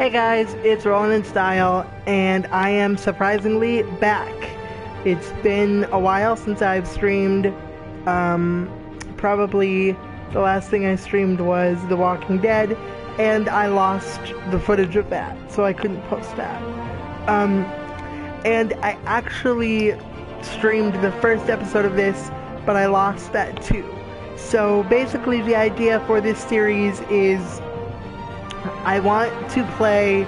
Hey guys, it's Rollininstyle, and I am surprisingly back. It's been a while since I've streamed. Probably the last thing I streamed was The Walking Dead, and I lost the footage of that, so I couldn't post that. And I actually streamed the first episode of this, but I lost that too. So basically the idea for this series is I want to play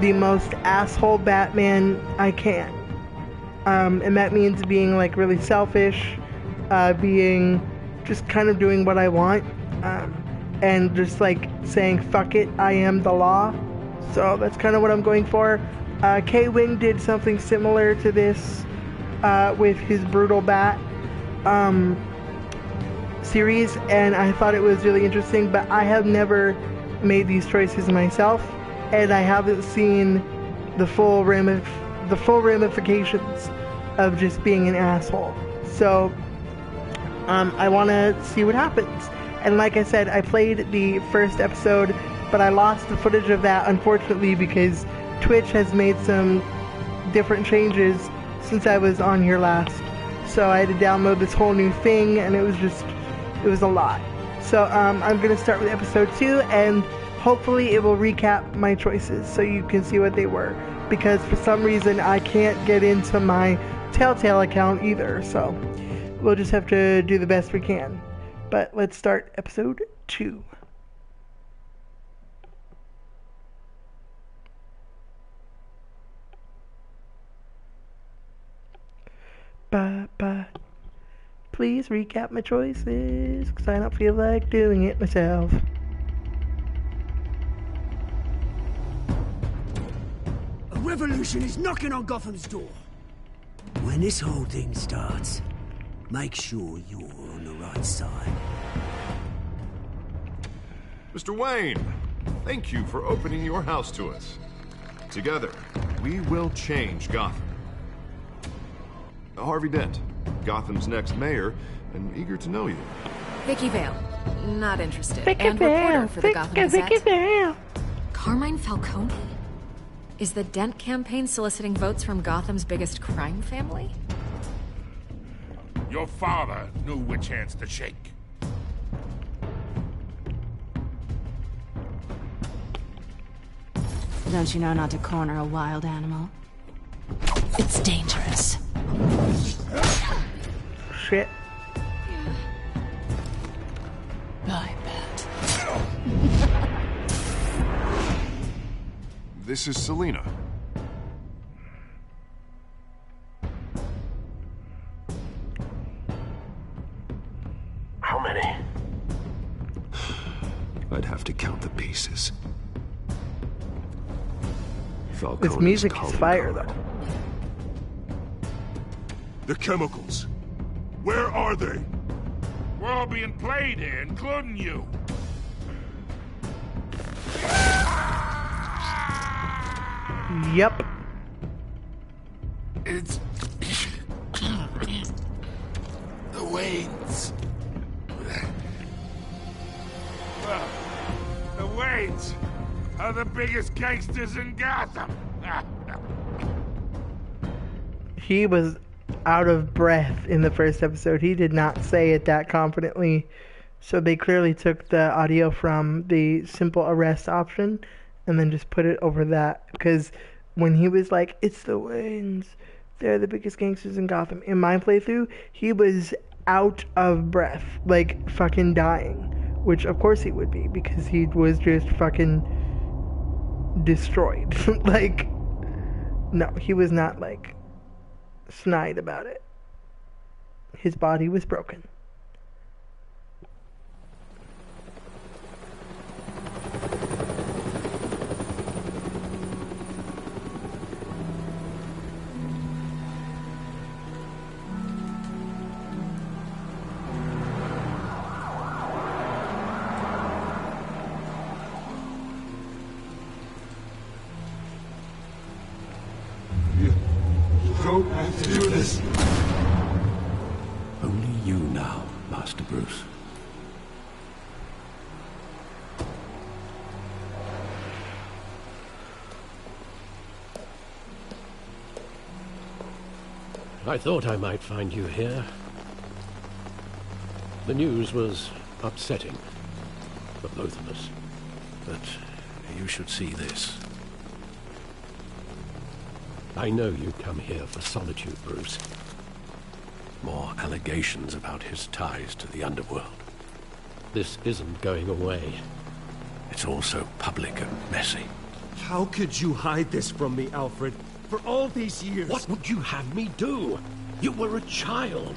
the most asshole Batman I can. And that means being like really selfish, being just kind of doing what I want, and just like saying fuck it, I am the law. So that's kind of what I'm going for. K-Wing did something similar to this with his Brutal Bat series, and I thought it was really interesting, but I have never made these choices myself, and I haven't seen the full ramifications of just being an asshole. So I want to see what happens. And like I said, I played the first episode, but I lost the footage of that, unfortunately, because Twitch has made some different changes since I was on here last. So I had to download this whole new thing, and it was a lot. So I'm going to start with episode 2, and hopefully it will recap my choices so you can see what they were. Because for some reason I can't get into my Telltale account either, so we'll just have to do the best we can. But let's start episode 2. Bye. Please recap my choices, because I don't feel like doing it myself. A revolution is knocking on Gotham's door. When this whole thing starts, make sure you're on the right side. Mr. Wayne, thank you for opening your house to us. Together, we will change Gotham. Harvey Dent, Gotham's next mayor, and eager to know you. Vicky Vale, not interested. Vicky and Vale, reporter for the Gotham Gazette. Vicky Vale. Carmine Falcone? Is the Dent campaign soliciting votes from Gotham's biggest crime family? Your father knew which hands to shake. Don't you know not to corner a wild animal? It's dangerous. Shit. I bet. This is Selina. How many? I'd have to count the pieces. This music is fire, though. The chemicals. Where are they? We're all being played here, including you. Yep. It's... the Waynes. Well, the Waynes are the biggest gangsters in Gotham. He was out of breath in the first episode. He did not say it that confidently. So they clearly took the audio from the simple arrest option and then just put it over that. Because when he was like, it's the Waynes, they're the biggest gangsters in Gotham. In my playthrough, he was out of breath. Like, fucking dying. Which, of course he would be, because he was just fucking destroyed. Like, no, he was not, like, snide about it. His body was broken. Don't have to do this. Only you now, Master Bruce. I thought I might find you here. The news was upsetting for both of us. But you should see this. I know you come here for solitude, Bruce. More allegations about his ties to the underworld. This isn't going away. It's all so public and messy. How could you hide this from me, Alfred? For all these years... What would you have me do? You were a child.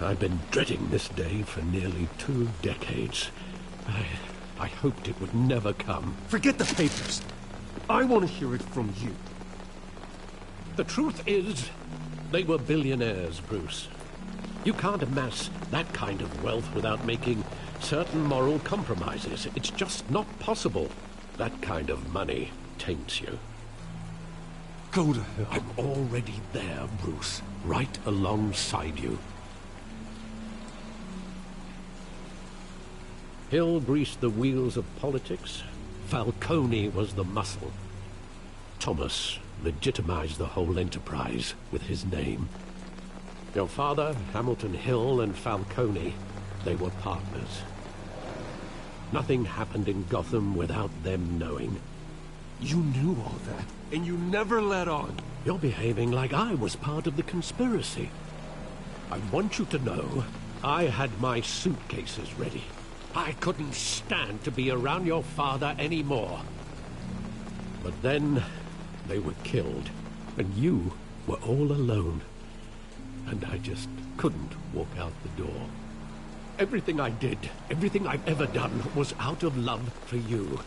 I've been dreading this day for nearly 2 decades. I hoped it would never come. Forget the papers. I want to hear it from you. The truth is, they were billionaires, Bruce. You can't amass that kind of wealth without making certain moral compromises. It's just not possible. That kind of money taints you. Go to hell. I'm already there, Bruce. Right alongside you. Hill greased the wheels of politics. Falcone was the muscle. Thomas legitimized the whole enterprise with his name. Your father, Hamilton Hill, and Falcone, they were partners. Nothing happened in Gotham without them knowing. You knew all that, and you never let on. You're behaving like I was part of the conspiracy. I want you to know I had my suitcases ready. I couldn't stand to be around your father anymore. But then they were killed, and you were all alone. And I just couldn't walk out the door. Everything I did, everything I've ever done, was out of love for you.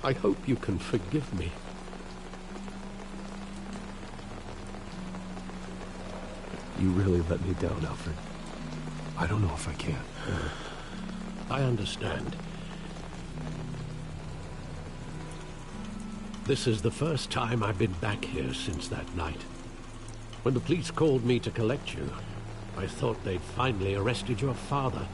I hope you can forgive me. You really let me down, Alfred. I don't know if I can. I understand. This is the first time I've been back here since that night. When the police called me to collect you, I thought they'd finally arrested your father.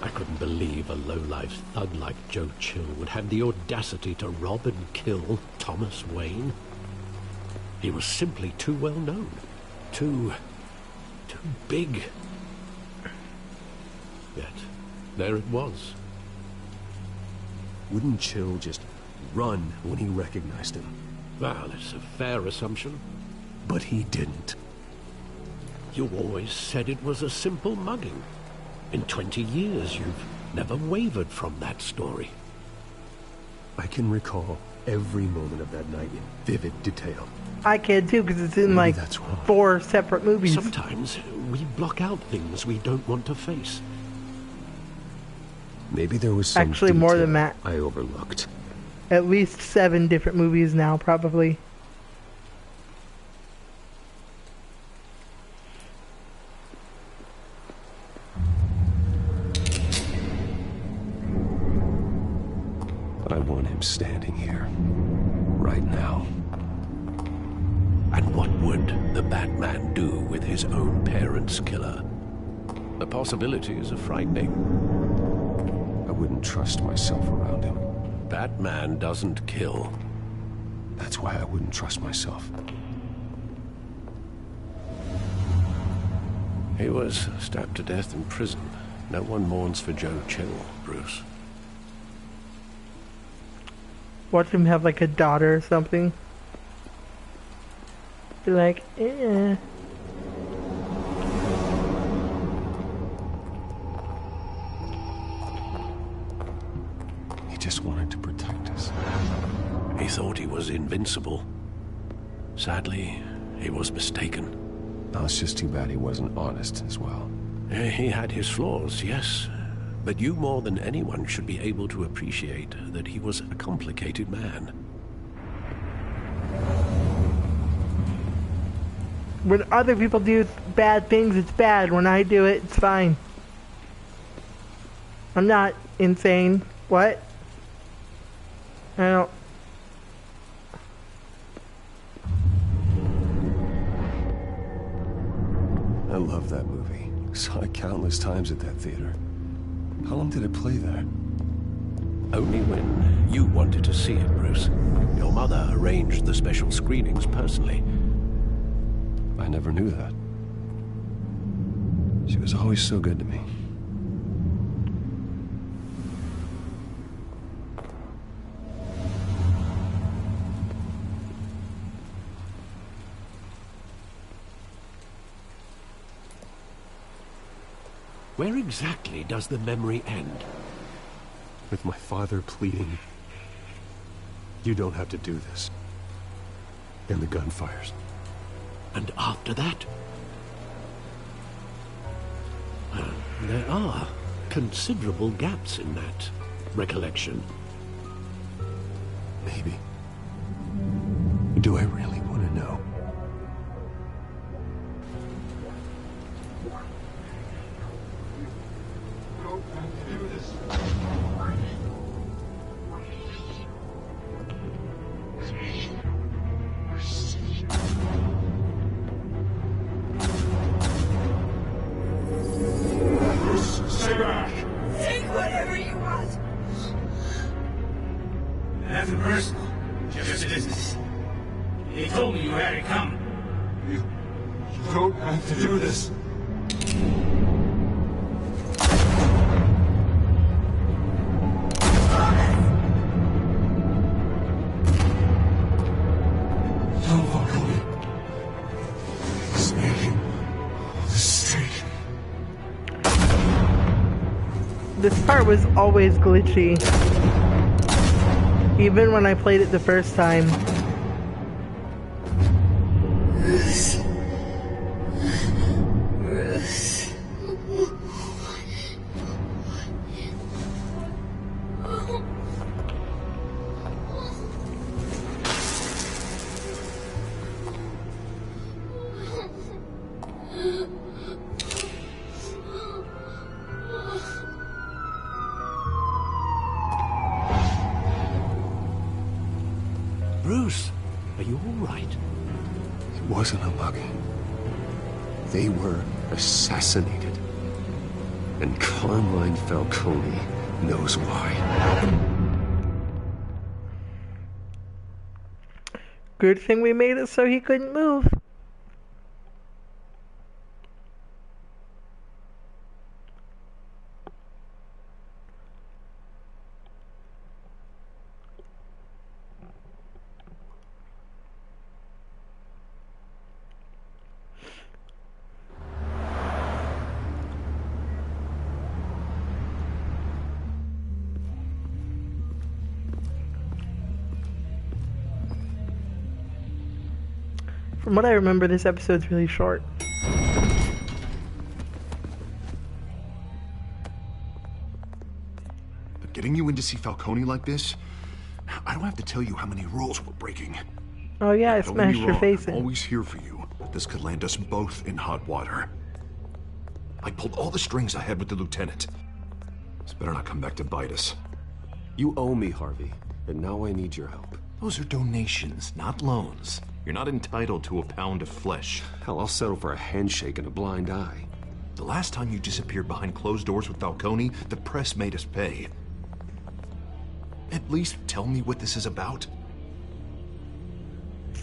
I couldn't believe a low-life thug like Joe Chill would have the audacity to rob and kill Thomas Wayne. He was simply too well known. Too big. Yet, there it was. Wouldn't Chill just run when he recognized him? Well, it's a fair assumption. But he didn't. You always said it was a simple mugging. In 20 years, you've never wavered from that story. I can recall every moment of that night in vivid detail. I can too, because it's in Maybe like that's wrong. 4 separate movies. Sometimes we block out things we don't want to face. Maybe there was some Actually, more detail than that. I overlooked. At least 7 different movies now, probably. I want him standing here, right now. And what would the Batman do with his own parents' killer? The possibilities are frightening. I wouldn't trust myself around him. Batman doesn't kill. That's why I wouldn't trust myself. He was stabbed to death in prison. No one mourns for Joe Chill, Bruce. Watch him have like a daughter or something. Be like, eh. He just wanted to protect us. He thought he was invincible. Sadly, he was mistaken. No, it's just too bad he wasn't honest as well. He had his flaws, yes. But you more than anyone should be able to appreciate that he was a complicated man. When other people do bad things, it's bad. When I do it, it's fine. I'm not insane. What? I don't... I love that movie. Saw it countless times at that theater. How long did it play there? Only when you wanted to see it, Bruce. Your mother arranged the special screenings personally. I never knew that. She was always so good to me. Where exactly does the memory end? With my father pleading, "You don't have to do this." And the gun fires. And after that? There are considerable gaps in that recollection. Maybe. Do I really want to know? Nothing personal, just business. He told me you had it coming. You don't have to do this. Don't walk away. It's making a mistake. This part was always glitchy. Even when I played it the first time. Bruce. Bruce, are you all right? It wasn't a mug. They were assassinated. And Carmine Falcone knows why. Good thing we made it so he couldn't move. From what I remember, this episode's really short. But getting you in to see Falcone like this, I don't have to tell you how many rules we're breaking. Oh yeah, I Don't get me smashed your wrong, face I'm in. always here for you, but this could land us both in hot water. I pulled all the strings I had with the lieutenant. This better not come back to bite us. You owe me, Harvey, and now I need your help. Those are donations, not loans. You're not entitled to a pound of flesh. Hell, I'll settle for a handshake and a blind eye. The last time you disappeared behind closed doors with Falcone, the press made us pay. At least tell me what this is about.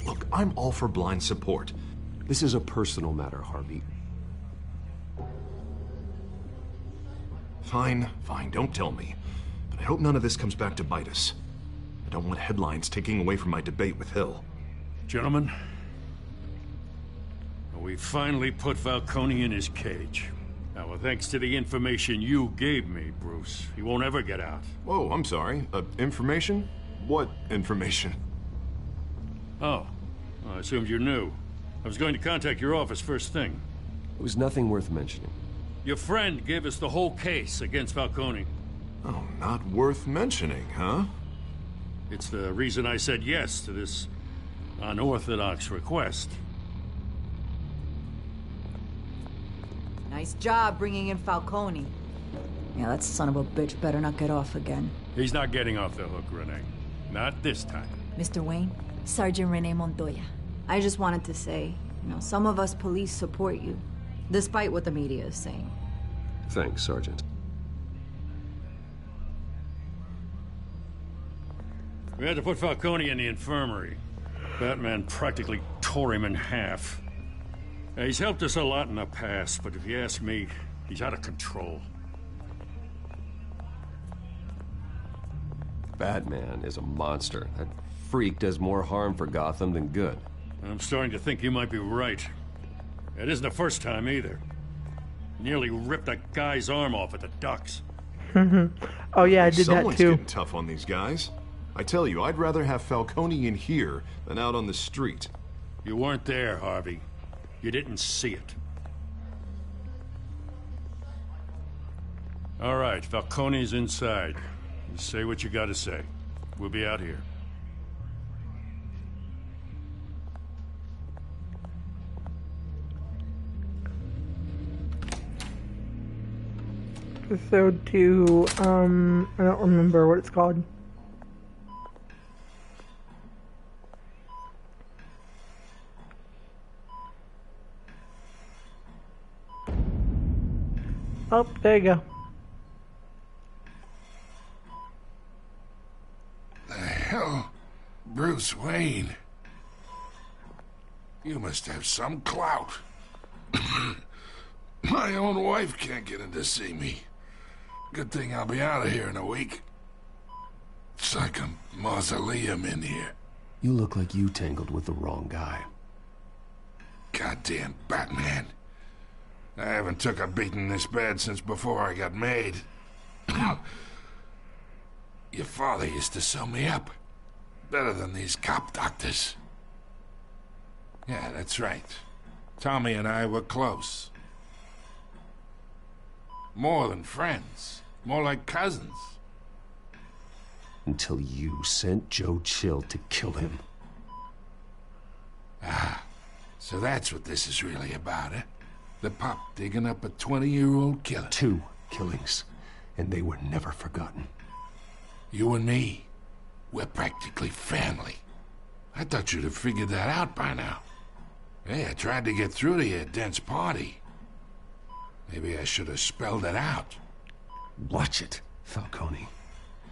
Look, I'm all for blind support. This is a personal matter, Harvey. Fine, don't tell me. But I hope none of this comes back to bite us. I don't want headlines taking away from my debate with Hill. Gentlemen, we finally put Falcone in his cage. Now, well, thanks to the information you gave me, Bruce, he won't ever get out. Whoa, I'm sorry. Information? What information? Oh, well, I assumed you knew. I was going to contact your office first thing. It was nothing worth mentioning. Your friend gave us the whole case against Falcone. Oh, not worth mentioning, huh? It's the reason I said yes to this unorthodox request. Nice job bringing in Falcone. Yeah, that son of a bitch better not get off again. He's not getting off the hook, Renee. Not this time. Mr. Wayne, Sergeant Renee Montoya. I just wanted to say, some of us police support you, despite what the media is saying. Thanks, Sergeant. We had to put Falcone in the infirmary. Batman practically tore him in half. He's helped us a lot in the past, but if you ask me, he's out of control. Batman is a monster. That freak does more harm for Gotham than good. I'm starting to think you might be right. It isn't the first time either. Nearly ripped a guy's arm off at the docks. Oh yeah, I did that Someone's too. getting tough on these guys. I tell you, I'd rather have Falcone in here than out on the street. You weren't there, Harvey. You didn't see it. All right, Falcone's inside. You say what you gotta say. We'll be out here. Episode 2, I don't remember what it's called. Oh, there you go. The hell? Bruce Wayne? You must have some clout. My own wife can't get in to see me. Good thing I'll be out of here in a week. It's like a mausoleum in here. You look like you tangled with the wrong guy. Goddamn Batman. I haven't took a beating this bad since before I got made. Your father used to sew me up. Better than these cop doctors. Yeah, that's right. Tommy and I were close. More than friends. More like cousins. Until you sent Joe Chill to kill him. Ah, so that's what this is really about, eh? The pop digging up a 20-year-old killer. 2 killings, and they were never forgotten. You and me, we're practically family. I thought you'd have figured that out by now. Hey, I tried to get through to you at Dent's party. Maybe I should have spelled it out. Watch it, Falcone.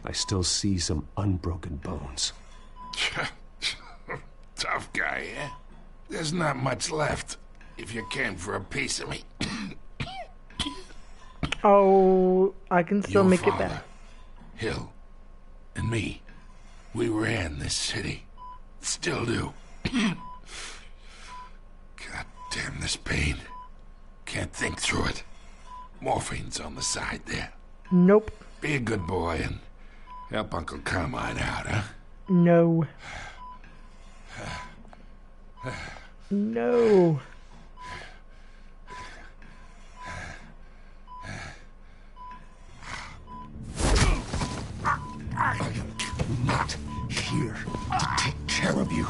I still see some unbroken bones. Tough guy, eh? There's not much left, if you came for a piece of me. Oh, I can still make it back. Hill, and me, we ran this city. Still do. God damn this pain. Can't think through it. Morphine's on the side there. Nope. Be a good boy and help Uncle Carmine out, huh? No. No. I am not here to take care of you.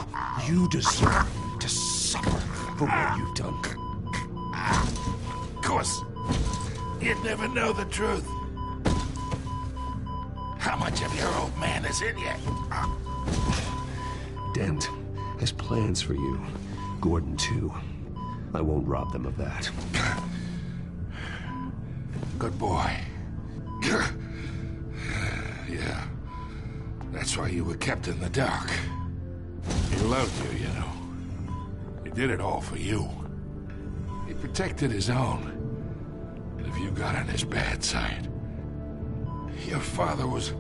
You deserve to suffer for what you've done. Of course. You'd never know the truth. How much of your old man is in you? Dent has plans for you. Gordon, too. I won't rob them of that. Good boy. Yeah. That's why you were kept in the dark. He loved you, you know. He did it all for you. He protected his own. And if you got on his bad side... Your father was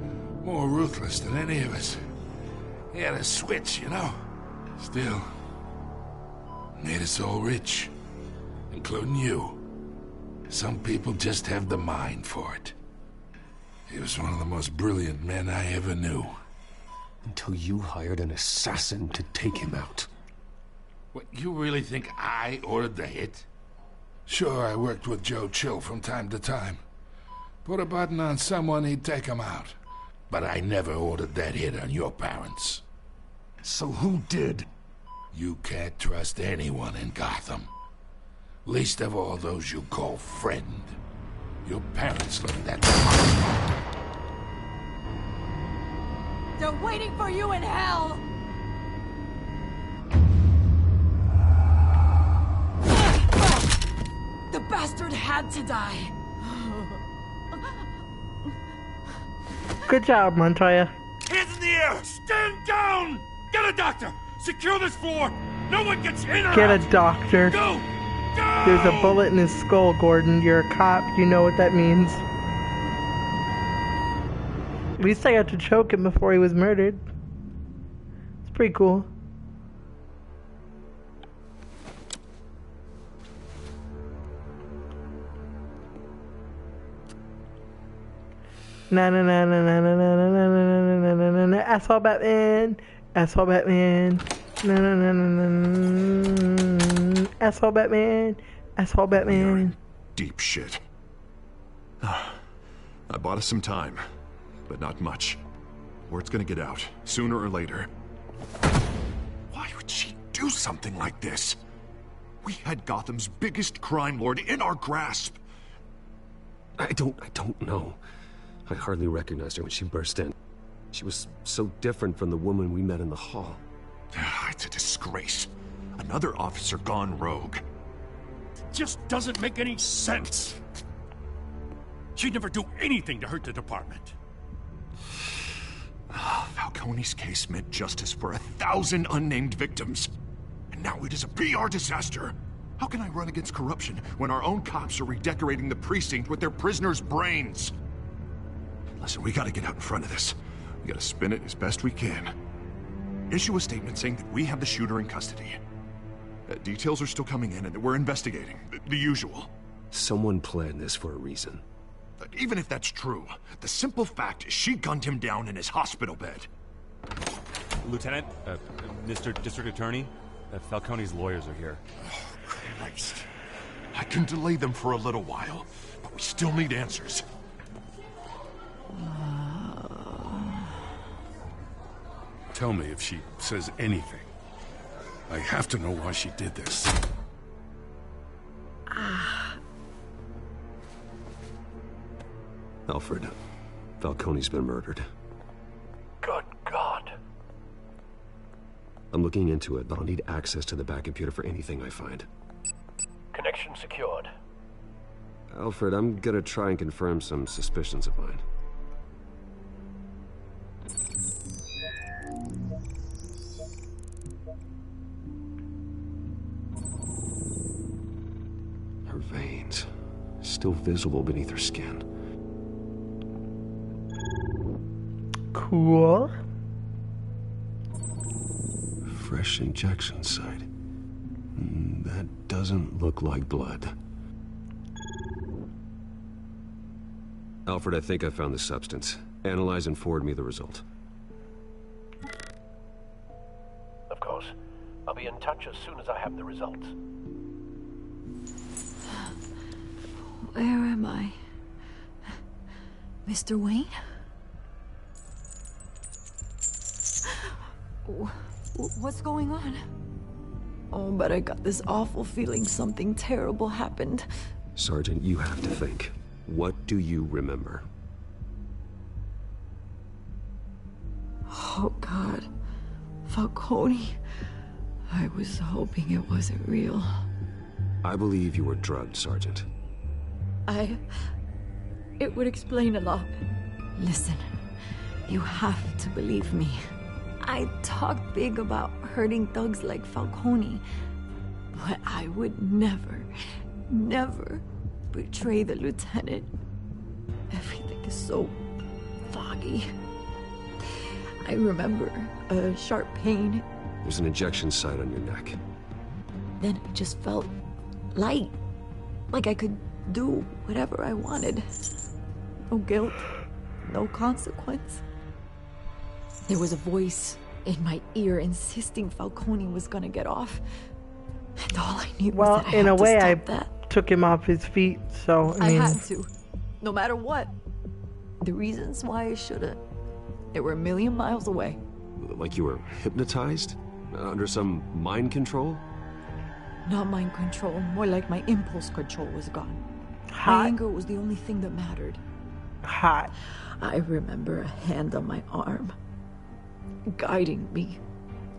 more ruthless than any of us. He had a switch, you know. Still, made us all rich. Including you. Some people just have the mind for it. He was one of the most brilliant men I ever knew. Until you hired an assassin to take him out. What, you really think I ordered the hit? Sure, I worked with Joe Chill from time to time. Put a button on someone, he'd take him out. But I never ordered that hit on your parents. So who did? You can't trust anyone in Gotham. Least of all those you call friend. Your parents left that... They're waiting for you in hell! The bastard had to die. Good job, Montoya. Hands in the here! Stand down! Get a doctor! Secure this floor! No one gets in or Get out! a doctor. Go! Go! There's a bullet in his skull, Gordon. You're a cop. You know what that means. At least I got to choke him before he was murdered. It's pretty cool. Na na na na na na na na na na na na na na. Asshole Batman. Asshole Batman. Na na na na na na. Asshole Batman. Asshole Batman. Deep shit. I bought us some time, but not much. Word's gonna get out, sooner or later. Why would she do something like this? We had Gotham's biggest crime lord in our grasp. I don't know. I hardly recognized her when she burst in. She was so different from the woman we met in the hall. It's a disgrace. Another officer gone rogue. It just doesn't make any sense. She'd never do anything to hurt the department. Falcone's case meant justice for 1,000 unnamed victims. And now it is a PR disaster. How can I run against corruption when our own cops are redecorating the precinct with their prisoners' brains? Listen, we gotta get out in front of this. We gotta spin it as best we can. Issue a statement saying that we have the shooter in custody. Details are still coming in and that we're investigating. The usual. Someone planned this for a reason. Even if that's true, the simple fact is she gunned him down in his hospital bed. Lieutenant, Mr. District Attorney, Falcone's lawyers are here. Oh, Christ. I can delay them for a little while, but we still need answers. Tell me if she says anything. I have to know why she did this. Alfred, Falcone's been murdered. Good God. I'm looking into it, but I'll need access to the back computer for anything I find. Connection secured. Alfred, I'm gonna try and confirm some suspicions of mine. Her veins, still visible beneath her skin. Cool. Fresh injection site. That doesn't look like blood. Alfred, I think I found the substance. Analyze and forward me the result. Of course. I'll be in touch as soon as I have the results. Where am I? Mr. Wayne? What's going on? Oh, but I got this awful feeling something terrible happened. Sergeant, you have to think. What do you remember? Oh, God. Falcone. I was hoping it wasn't real. I believe you were drugged, Sergeant. It would explain a lot. Listen, you have to believe me. I talked big about hurting thugs like Falcone, but I would never betray the lieutenant. Everything is so foggy. I remember a sharp pain. There's an injection site on your neck. Then it just felt light, like I could do whatever I wanted. No guilt, no consequence. There was a voice in my ear insisting Falcone was gonna get off. And all I knew was that I in had a to way, stop I that. took him off his feet, so I mean, had to. No matter what. The reasons why I should've, they were a million miles away. Like you were hypnotized? Under some mind control? Not mind control, more like my impulse control was gone. Hot. My anger was the only thing that mattered. Hot. I remember a hand on my arm, guiding me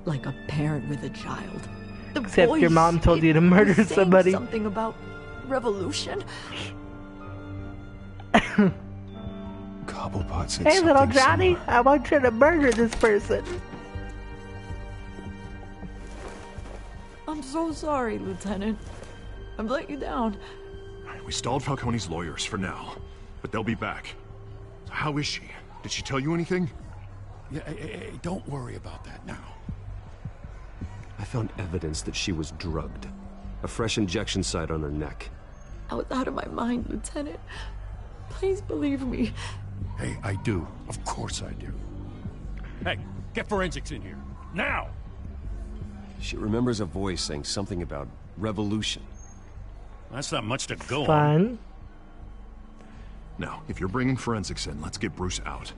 like a parent with a child. The Except voice, your mom told you to murder was saying somebody. Something about revolution. God. Cobblepot said Hey, little something Johnny, similar. I want you to murder this person. I'm so sorry, Lieutenant. I've let you down. We stalled Falcone's lawyers for now, but they'll be back. So how is she? Did she tell you anything? Yeah, hey, don't worry about that now. I found evidence that she was drugged. A fresh injection site on her neck. I was out of my mind, Lieutenant. Please believe me. Hey, I do. Of course I do. Hey, get forensics in here. Now! She remembers a voice saying something about revolution. That's not much to go on. Fun. Now, if you're bringing forensics in, let's get Bruce out.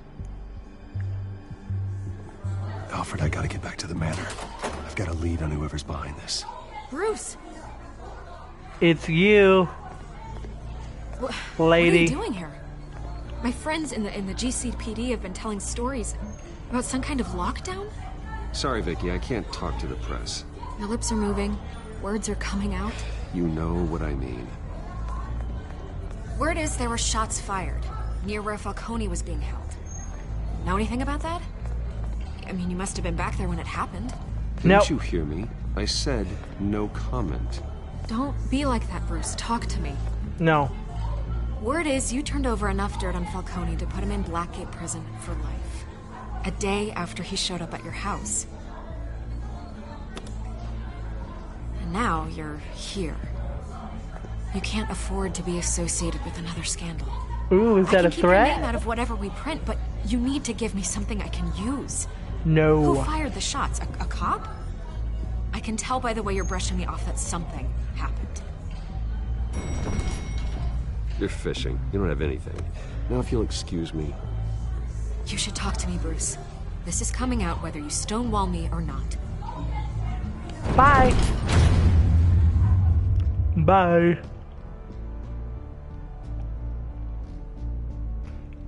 Alfred, I gotta get back to the manor. I've got a lead on whoever's behind this. Bruce! It's you, lady. What are you doing here? My friends in the GCPD have been telling stories about some kind of lockdown? Sorry, Vicky, I can't talk to the press. Your lips are moving. Words are coming out. You know what I mean. Word is there were shots fired near where Falcone was being held. Know anything about that? I mean, you must have been back there when it happened. Didn't you hear me? I said no comment. Don't be like that, Bruce. Talk to me. No. Word is you turned over enough dirt on Falcone to put him in Blackgate Prison for life. A day after he showed up at your house. And now you're here. You can't afford to be associated with another scandal. Ooh, is that a I can keep your threat? name out of whatever we print, but you need to give me something I can use. No. Who fired the shots? A cop? I can tell by the way you're brushing me off that something happened. You're fishing. You don't have anything. Now, if you'll excuse me. You should talk to me, Bruce. This is coming out whether you stonewall me or not. Bye. Bye.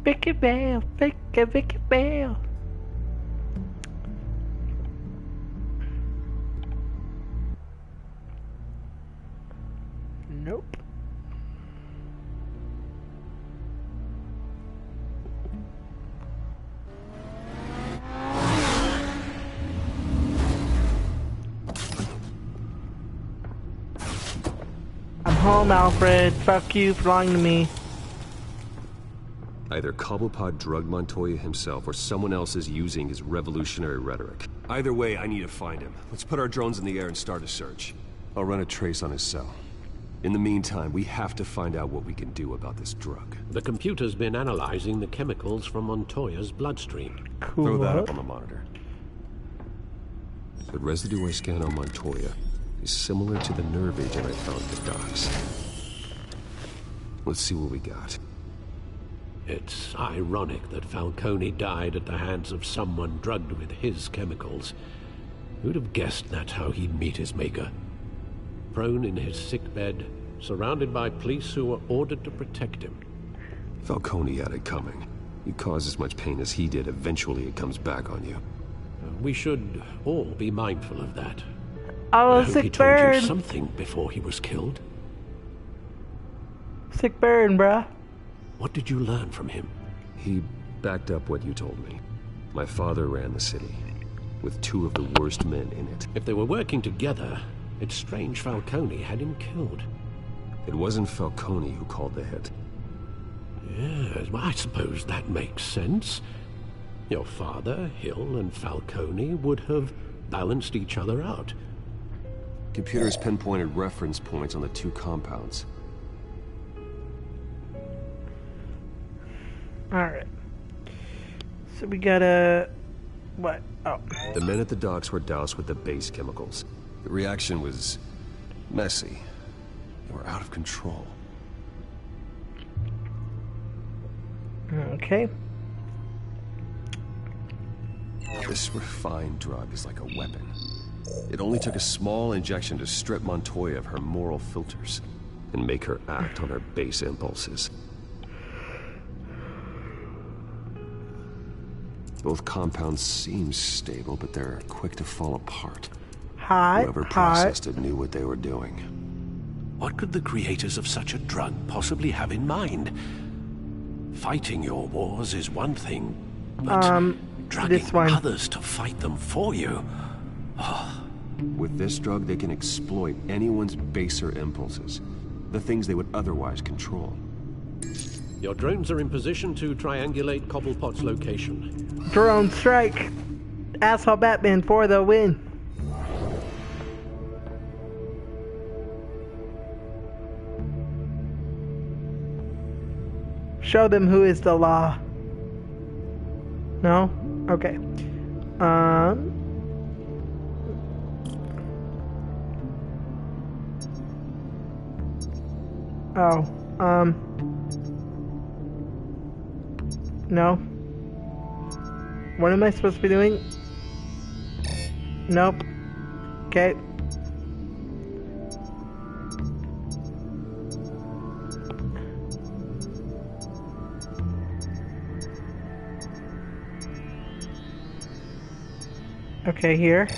Vicky Bell, Vicky Bell. Nope. I'm home, Alfred. Fuck you for lying to me. Either Cobblepot drugged Montoya himself or someone else is using his revolutionary rhetoric. Either way, I need to find him. Let's put our drones in the air and start a search. I'll run a trace on his cell. In the meantime, we have to find out what we can do about this drug. The computer's been analyzing the chemicals from Montoya's bloodstream. Cool. Throw that up on the monitor. The residue I scan on Montoya is similar to the nerve agent I found at the docks. Let's see what we got. It's ironic that Falcone died at the hands of someone drugged with his chemicals. Who'd have guessed that's how he'd meet his maker? Prone in his sickbed, surrounded by police who were ordered to protect him. Falcone had it coming. You cause as much pain as he did, eventually it comes back on you. We should all be mindful of that. Oh, I hope he sick told burn. you something before he was killed. Sick burn, bruh. What did you learn from him? He backed up what you told me. My father ran the city, with two of the worst men in it. If they were working together, it's strange Falcone had him killed. It wasn't Falcone who called the hit. Yes, well, I suppose that makes sense. Your father, Hill, and Falcone would have balanced each other out. Computers pinpointed reference points on the two compounds. Alright. So we gotta... What? Oh. The men at the docks were doused with the base chemicals. The reaction was messy. They were out of control. Okay. This refined drug is like a weapon. It only took a small injection to strip Montoya of her moral filters and make her act on her base impulses. Both compounds seem stable, but they're quick to fall apart. Whoever processed it knew what they were doing. What could the creators of such a drug possibly have in mind? Fighting your wars is one thing, but dragging others to fight them for you... With this drug, they can exploit anyone's baser impulses. The things they would otherwise control. Your drones are in position to triangulate Cobblepot's location. Drone strike! Asshole Batman for the win! Show them who is the law. No? Okay. No. What am I supposed to be doing? Nope. Okay. Okay, here.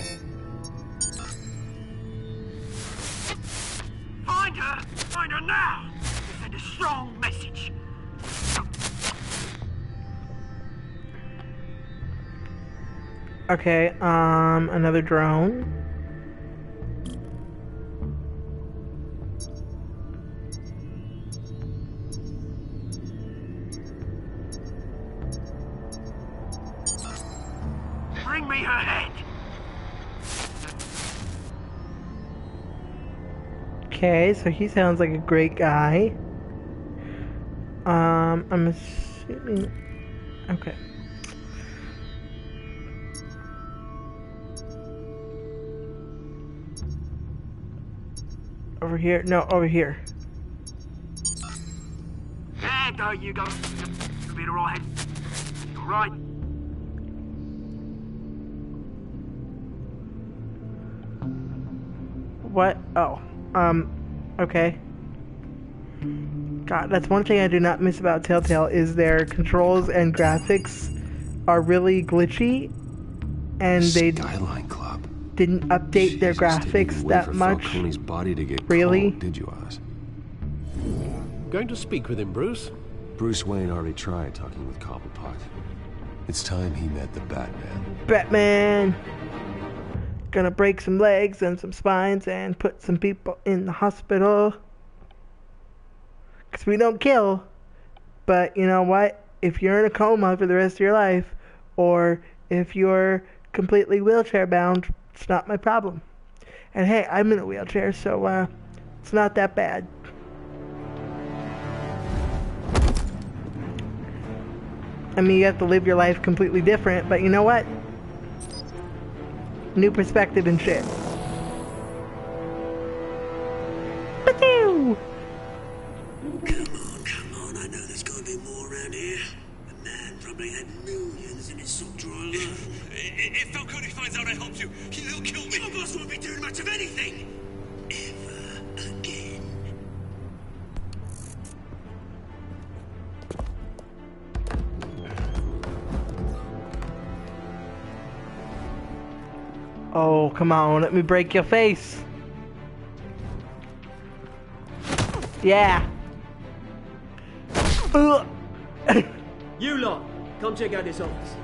Find her! Find her now! Send a strong message. Okay, another drone. Bring me her head! Okay, so he sounds like a great guy. I'm assuming... Okay. Over here? No, over here. There you go. You'll be alright. Alright. What? Oh. Okay. God, that's one thing I do not miss about Telltale is their controls and graphics are really glitchy, and they Skyline Club didn't update their graphics that much. Falcone's body to get really? cold, did you, Oz? Going to speak with him, Bruce? Bruce Wayne already tried talking with Cobblepot. It's time he met the Batman. Batman! Gonna break some legs and some spines and put some people in the hospital. Because we don't kill. But you know what? If you're in a coma for the rest of your life, or if you're completely wheelchair bound, it's not my problem. And hey, I'm in a wheelchair, so it's not that bad. I mean, you have to live your life completely different, but you know what? New perspective and shit. Ba-doo! Come on, I know there's gonna be more around here. The man probably had millions in his sock drawer alone. If Falcone finds out I helped you, he'll kill me. Your boss won't be doing much of anything. Ever again. Oh, come on, let me break your face. Yeah. You lot, come check out this office.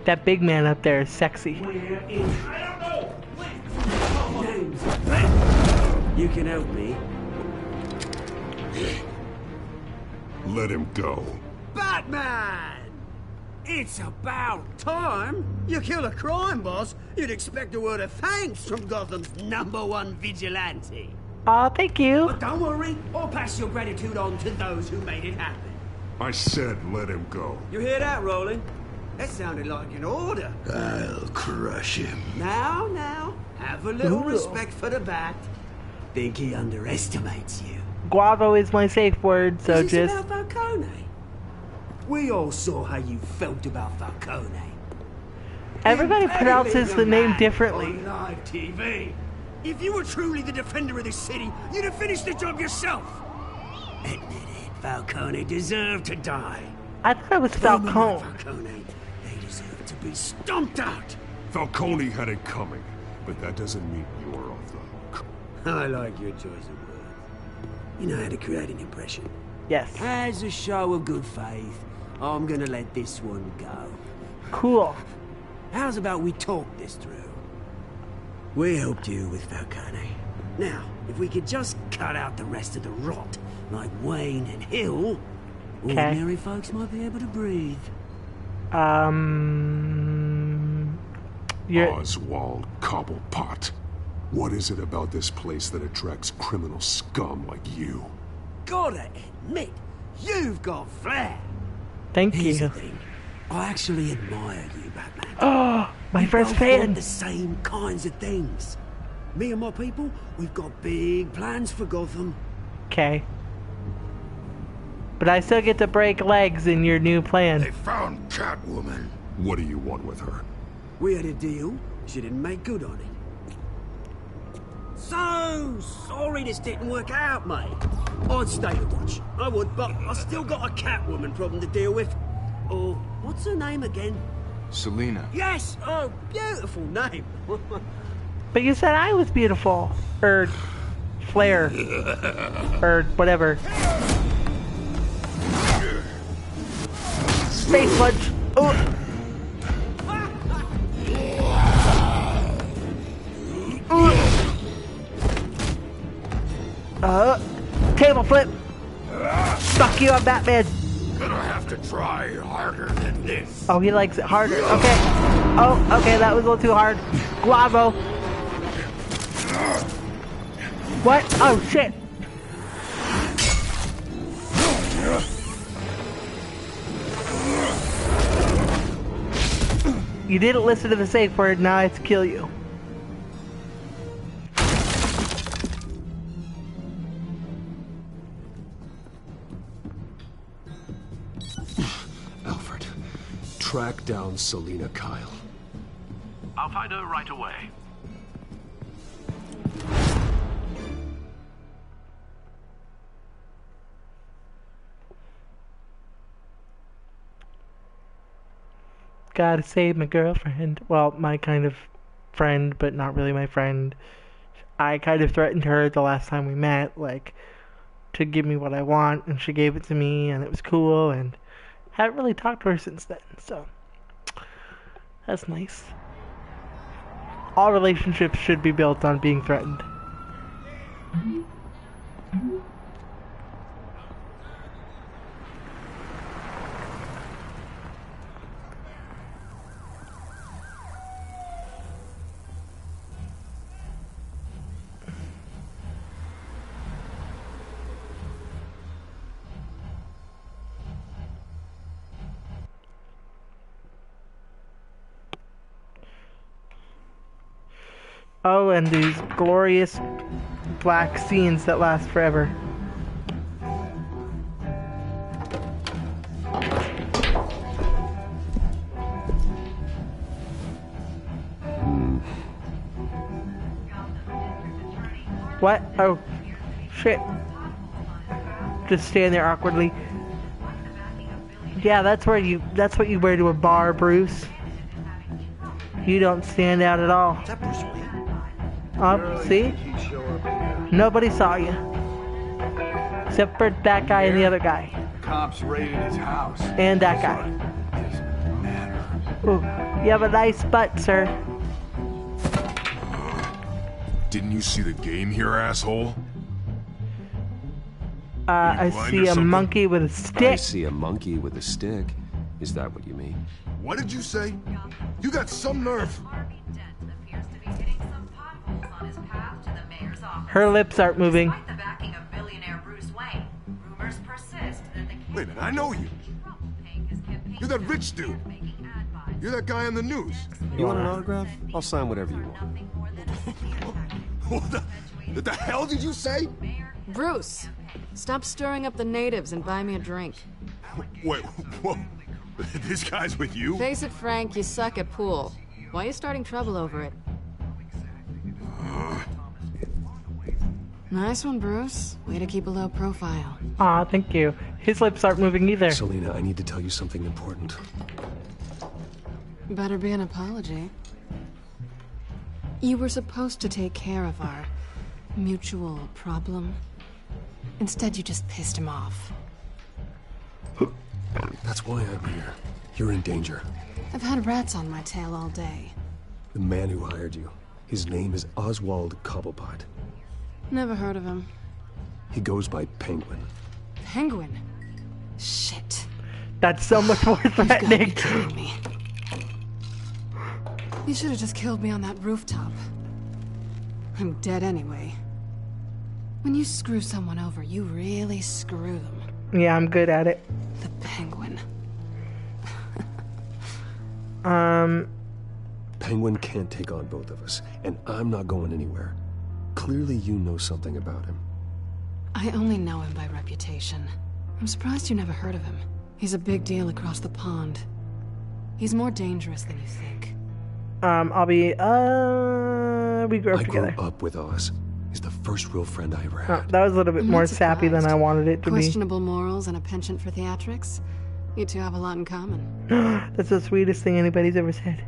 That big man up there is sexy. You can help me. Let him go. Batman! It's about time. You kill a crime boss, you'd expect a word of thanks from Gotham's #1 vigilante. Aw, thank you. But don't worry, I'll pass your gratitude on to those who made it happen. I said let him go. You hear that, Rollin? That sounded like an order. I'll crush him. Now, have a little respect for the Bat. Think he underestimates you. Guavo is my safe word, so Is this just... about Falcone? We all saw how you felt about Falcone. Everybody pronounces the name differently. On live TV. If you were truly the defender of this city, you'd have finished the job yourself. Admit it, Falcone deserved to die. I thought it was Falcone. Falcone, they deserve to be stomped out. Falcone had it coming, but that doesn't mean you're off the hook. I like your choice of words. You know how to create an impression. Yes. As a show of good faith, I'm gonna let this one go. Cool. How's about we talk this through? We helped you with Falcone. Now, if we could just cut out the rest of the rot, like Wayne and Hill, ordinary folks might be able to breathe. Oswald Cobblepot. What is it about this place that attracts criminal scum like you? Gotta admit, you've got flair. Thank Here's you. The thing. I actually admire you, Batman. Oh, my first fan. Want the same kinds of things. Me and my people, we've got big plans for Gotham. Okay. But I still get to break legs in your new plan. They found Catwoman. What do you want with her? We had a deal. She didn't make good on it. So sorry this didn't work out, mate. I'd stay to watch. I would, but I still got a Catwoman problem to deal with. Oh, what's her name again? Selina. Yes! Oh, beautiful name. But you said I was beautiful. Or Flair. Or whatever. Space punch. Oh. Table flip. Fuck you, I'm Batman. Gonna have to try harder than this. Oh, he likes it harder. Okay. Oh, okay, that was a little too hard. Guavo. What? Oh, shit. You didn't listen to the safe word, now I have to kill you. Alfred, track down Selina Kyle. I'll find her right away. Gotta save my girlfriend. Well, my kind of friend, but not really my friend. I kind of threatened her the last time we met, like, to give me what I want, and she gave it to me, and it was cool, and haven't really talked to her since then, so that's nice. All relationships should be built on being threatened. Oh, and these glorious black scenes that last forever. What? Oh, shit. Just stand there awkwardly. Yeah, that's what you wear to a bar, Bruce. You don't stand out at all. See? Nobody saw you. Except for that guy and the other guy. Cops raided his house. And that guy. Ooh, you have a nice butt, sir. Didn't you see the game here, asshole? I see a monkey with a stick. I see a monkey with a stick. Is that what you mean? What did you say? You got some nerve. Her lips aren't moving. Wait a minute, I know you. You're that rich dude. You're that guy on the news. You want an autograph? I'll sign whatever you want. What the hell did you say? Bruce, stop stirring up the natives and buy me a drink. Wait, whoa. This guy's with you? Face it, Frank, you suck at pool. Why are you starting trouble over it? Nice one, Bruce. Way to keep a low profile. Aw, thank you. His lips aren't moving either. Selina, I need to tell you something important. Better be an apology. You were supposed to take care of our mutual problem. Instead, you just pissed him off. That's why I'm here. You're in danger. I've had rats on my tail all day. The man who hired you, his name is Oswald Cobblepot. Never heard of him. He goes by Penguin. Penguin? Shit. That's so much more threatening. You've got to be kidding me. You should have just killed me on that rooftop. I'm dead anyway. When you screw someone over, you really screw them. Yeah, I'm good at it. The Penguin. Penguin can't take on both of us, and I'm not going anywhere. Clearly you know something about him. I only know him by reputation. I'm surprised you never heard of him. He's a big deal across the pond. He's more dangerous than you think. We grew up together. I grew up with Oz. He's the first real friend I ever had. Oh, that was a little bit more sappy than I wanted it to be. Questionable morals and a penchant for theatrics. You two have a lot in common. That's the sweetest thing anybody's ever said.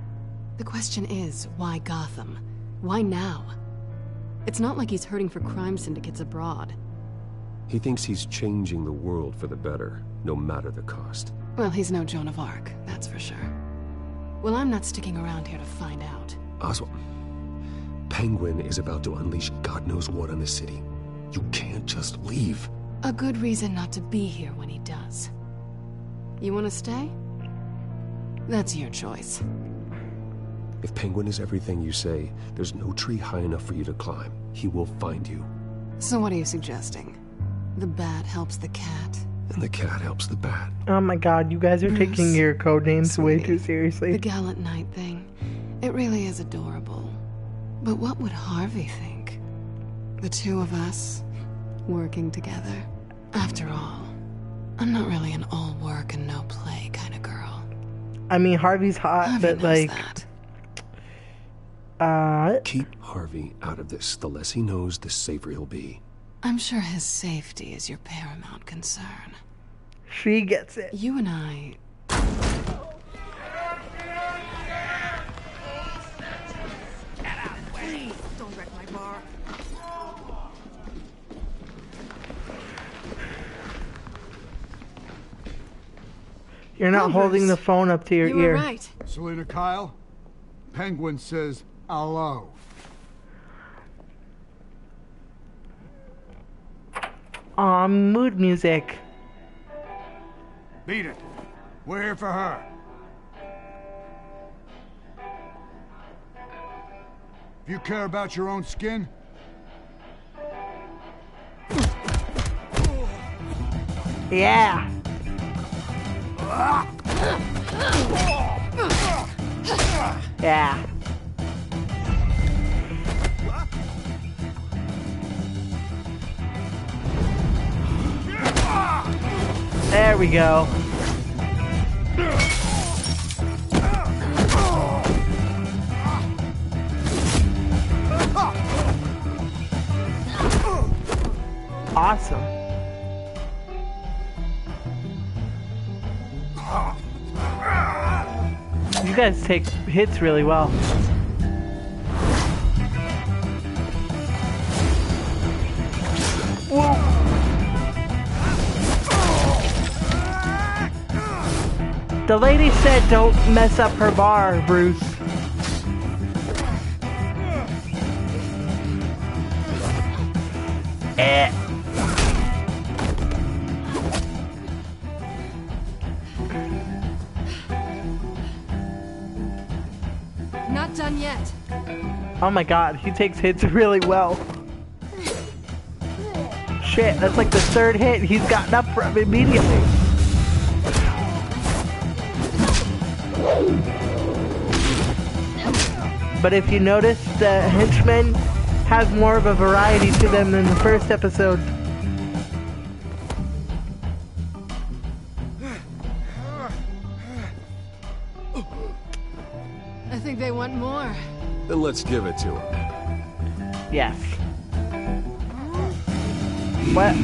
The question is, why Gotham? Why now? It's not like he's hurting for crime syndicates abroad. He thinks he's changing the world for the better, no matter the cost. Well, he's no Joan of Arc, that's for sure. Well, I'm not sticking around here to find out. Oswald, Penguin is about to unleash God knows what on the city. You can't just leave. A good reason not to be here when he does. You want to stay? That's your choice. If Penguin is everything you say, there's no tree high enough for you to climb. He will find you. So what are you suggesting? The bat helps the cat? And the cat helps the bat. Oh my god, you guys are taking your code names way too seriously. The gallant knight thing. It really is adorable. But what would Harvey think? The two of us, working together. After all, I'm not really an all work and no play kind of girl. I mean, Harvey's hot, Harvey but knows like... that. Keep Harvey out of this. The less he knows, the safer he'll be. I'm sure his safety is your paramount concern. She gets it. You and I... Don't wreck my bar. You're not holding the phone up to your You ear. were right. Selina Kyle, Penguin says hello. Mood music. Beat it. We're here for her. If you care about your own skin, yeah. Yeah. There we go. Awesome. You guys take hits really well. Whoa. The lady said don't mess up her bar, Bruce. Not done yet. Oh my god, he takes hits really well. Shit, that's like the third hit he's gotten up from immediately. But if you notice, the henchmen have more of a variety to them than the first episode. I think they want more. Then let's give it to him. Yes. What?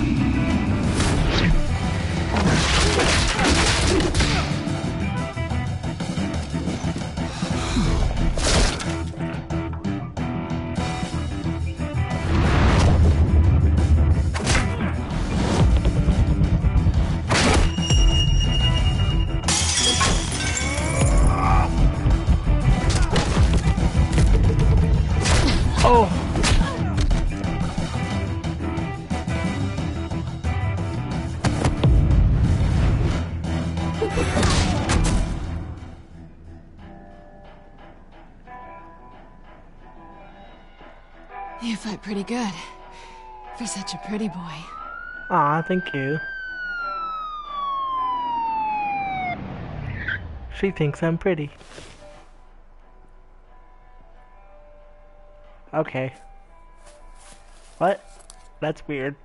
fight pretty good. For such a pretty boy. Aw, thank you. She thinks I'm pretty. Okay. What? That's weird.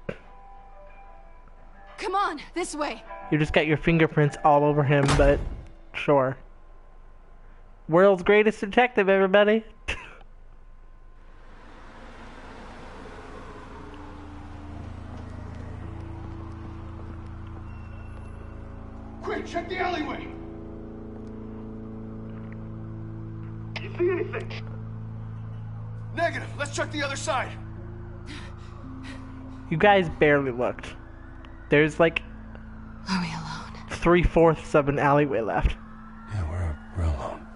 Come on, this way. You just got your fingerprints all over him, but sure. World's greatest detective, everybody. Quick, check the alleyway! You see anything? Negative. Let's check the other side. You guys barely looked. There's like... Are we alone? 3/4 of an alleyway left. Yeah, we're alone.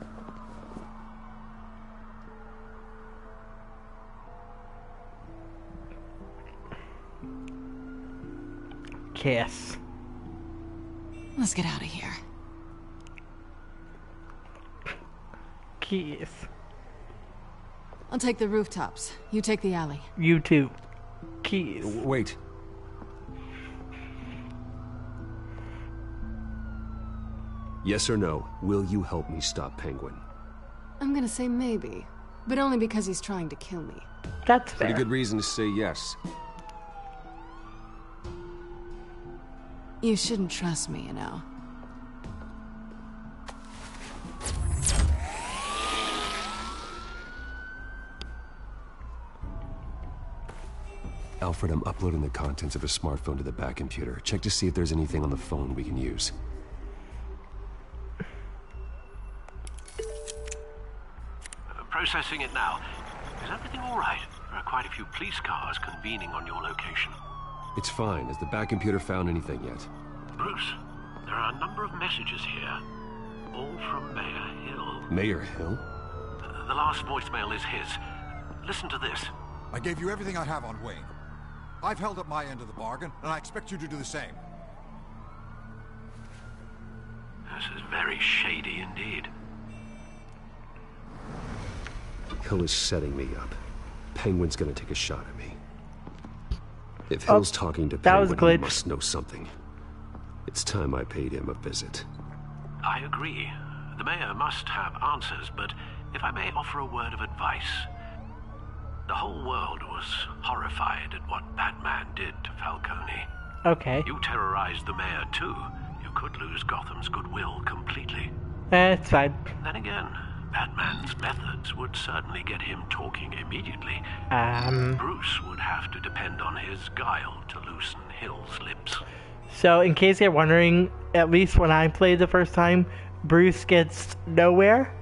Kiss. Let's get out of here. Kiss. I'll take the rooftops. You take the alley. You too. Kiss. Wait. Yes or no, will you help me stop Penguin? I'm gonna say maybe, but only because he's trying to kill me. That's fair. Pretty good reason to say yes. You shouldn't trust me, you know. Alfred, I'm uploading the contents of a smartphone to the back computer. Check to see if there's anything on the phone we can use. Processing it now. Is everything all right? There are quite a few police cars convening on your location. It's fine. Has the back computer found anything yet? Bruce, there are a number of messages here. All from Mayor Hill. Mayor Hill? The last voicemail is his. Listen to this. I gave you everything I have on Wayne. I've held up my end of the bargain, and I expect you to do the same. This is very shady indeed. Hill is setting me up. Penguin's gonna take a shot at me. If Hill's talking to Penguin, he must know something. It's time I paid him a visit. I agree. The mayor must have answers, but if I may offer a word of advice. The whole world was horrified at what Batman did to Falcone. Okay. You terrorized the mayor too. You could lose Gotham's goodwill completely. It's fine. Then again, Batman's methods would certainly get him talking immediately. Bruce would have to depend on his guile to loosen Hill's lips. So, in case you're wondering, at least when I played the first time, Bruce gets nowhere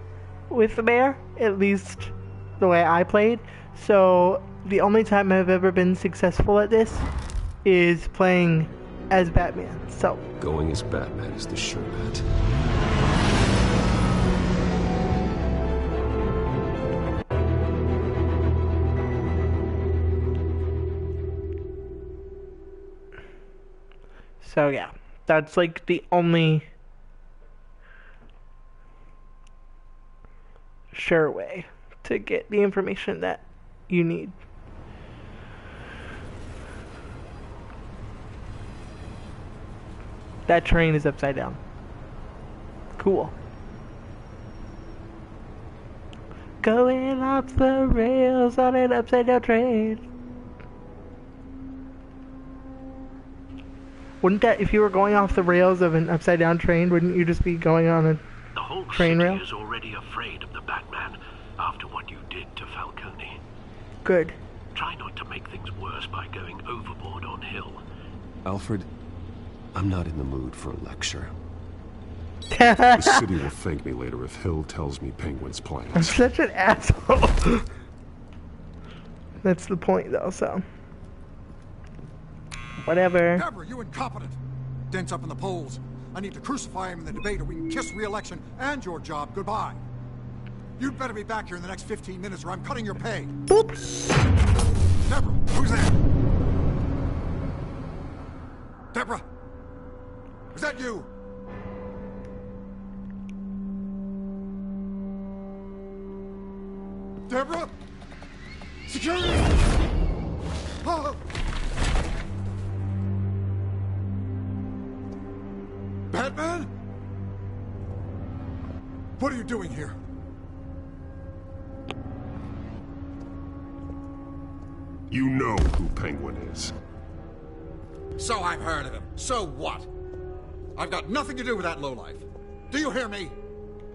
with the mayor. At least the way I played. So, the only time I've ever been successful at this is playing as Batman. So, going as Batman is the sure bet. So yeah, that's like the only sure way to get the information that you need. That train is upside down. Cool. Going off the rails on an upside down train. Wouldn't that, if you were going off the rails of an upside down train, wouldn't you just be going on a the whole train city rail? is already afraid of the Batman after what you did to Falcone. Good. Try not to make things worse by going overboard on Hill. Alfred, I'm not in the mood for a lecture. The city will thank me later if Hill tells me Penguin's plans. I'm such an asshole. That's the point, though, so. Whatever. Deborah, you incompetent! Dents up in the polls. I need to crucify him in the debate or we can kiss re-election and your job goodbye. You'd better be back here in the next 15 minutes or I'm cutting your pay. Boop. Deborah, who's there? Deborah! Is that you? Deborah? Security! Batman? What are you doing here? You know who Penguin is. So I've heard of him. So what? I've got nothing to do with that lowlife. Do you hear me?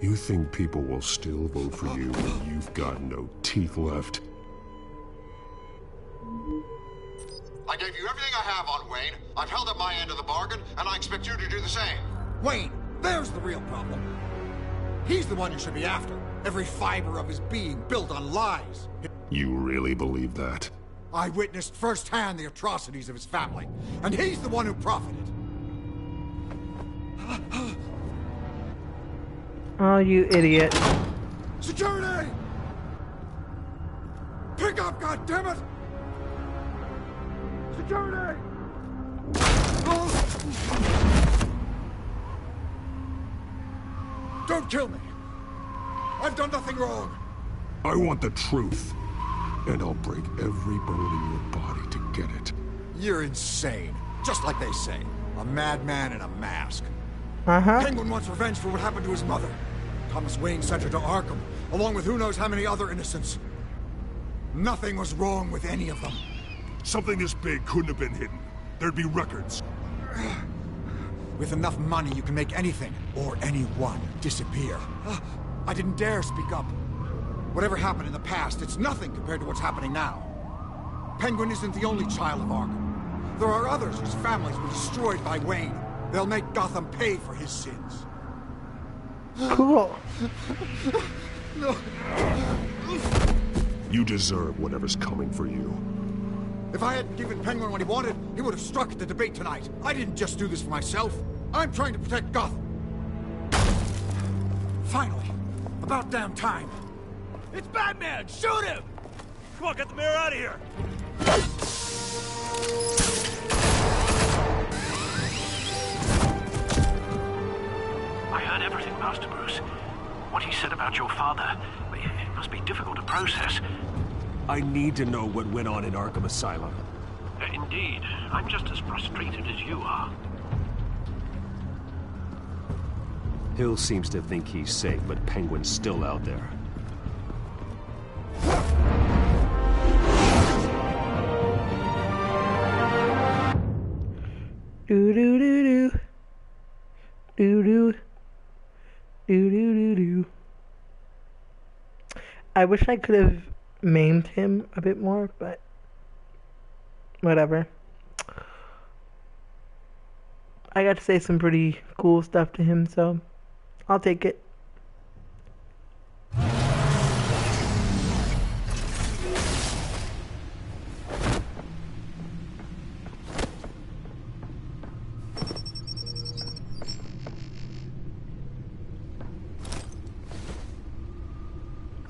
You think people will still vote for you when you've got no teeth left? I gave you everything I have on Wayne. I've held up my end of the bargain, and I expect you to do the same. Wayne, there's the real problem. He's the one you should be after. Every fiber of his being built on lies. You really believe that? I witnessed firsthand the atrocities of his family, and he's the one who profited. Oh, you idiot. Security! Pick up, goddammit! Security! Don't kill me! I've done nothing wrong! I want the truth. And I'll break every bone in your body to get it. You're insane. Just like they say. A madman in a mask. Penguin wants revenge for what happened to his mother. Thomas Wayne sent her to Arkham, along with who knows how many other innocents. Nothing was wrong with any of them. Something this big couldn't have been hidden. There'd be records. With enough money, you can make anything, or anyone, disappear. I didn't dare speak up. Whatever happened in the past, it's nothing compared to what's happening now. Penguin isn't the only child of Arkham. There are others whose families were destroyed by Wayne. They'll make Gotham pay for his sins. Cool. No. You deserve whatever's coming for you. If I hadn't given Penguin what he wanted, he would have struck at the debate tonight. I didn't just do this for myself. I'm trying to protect Gotham. Finally. About damn time. It's Batman! Shoot him! Come on, get the mayor out of here! I heard everything, Master Bruce. What he said about your father, it must be difficult to process. I need to know what went on in Arkham Asylum. Indeed. I'm just as frustrated as you are. Hill seems to think he's safe, but Penguin's still out there. Do do do do. Do do. Do do do do. I wish I could have maimed him a bit more, but whatever. I got to say some pretty cool stuff to him, so I'll take it.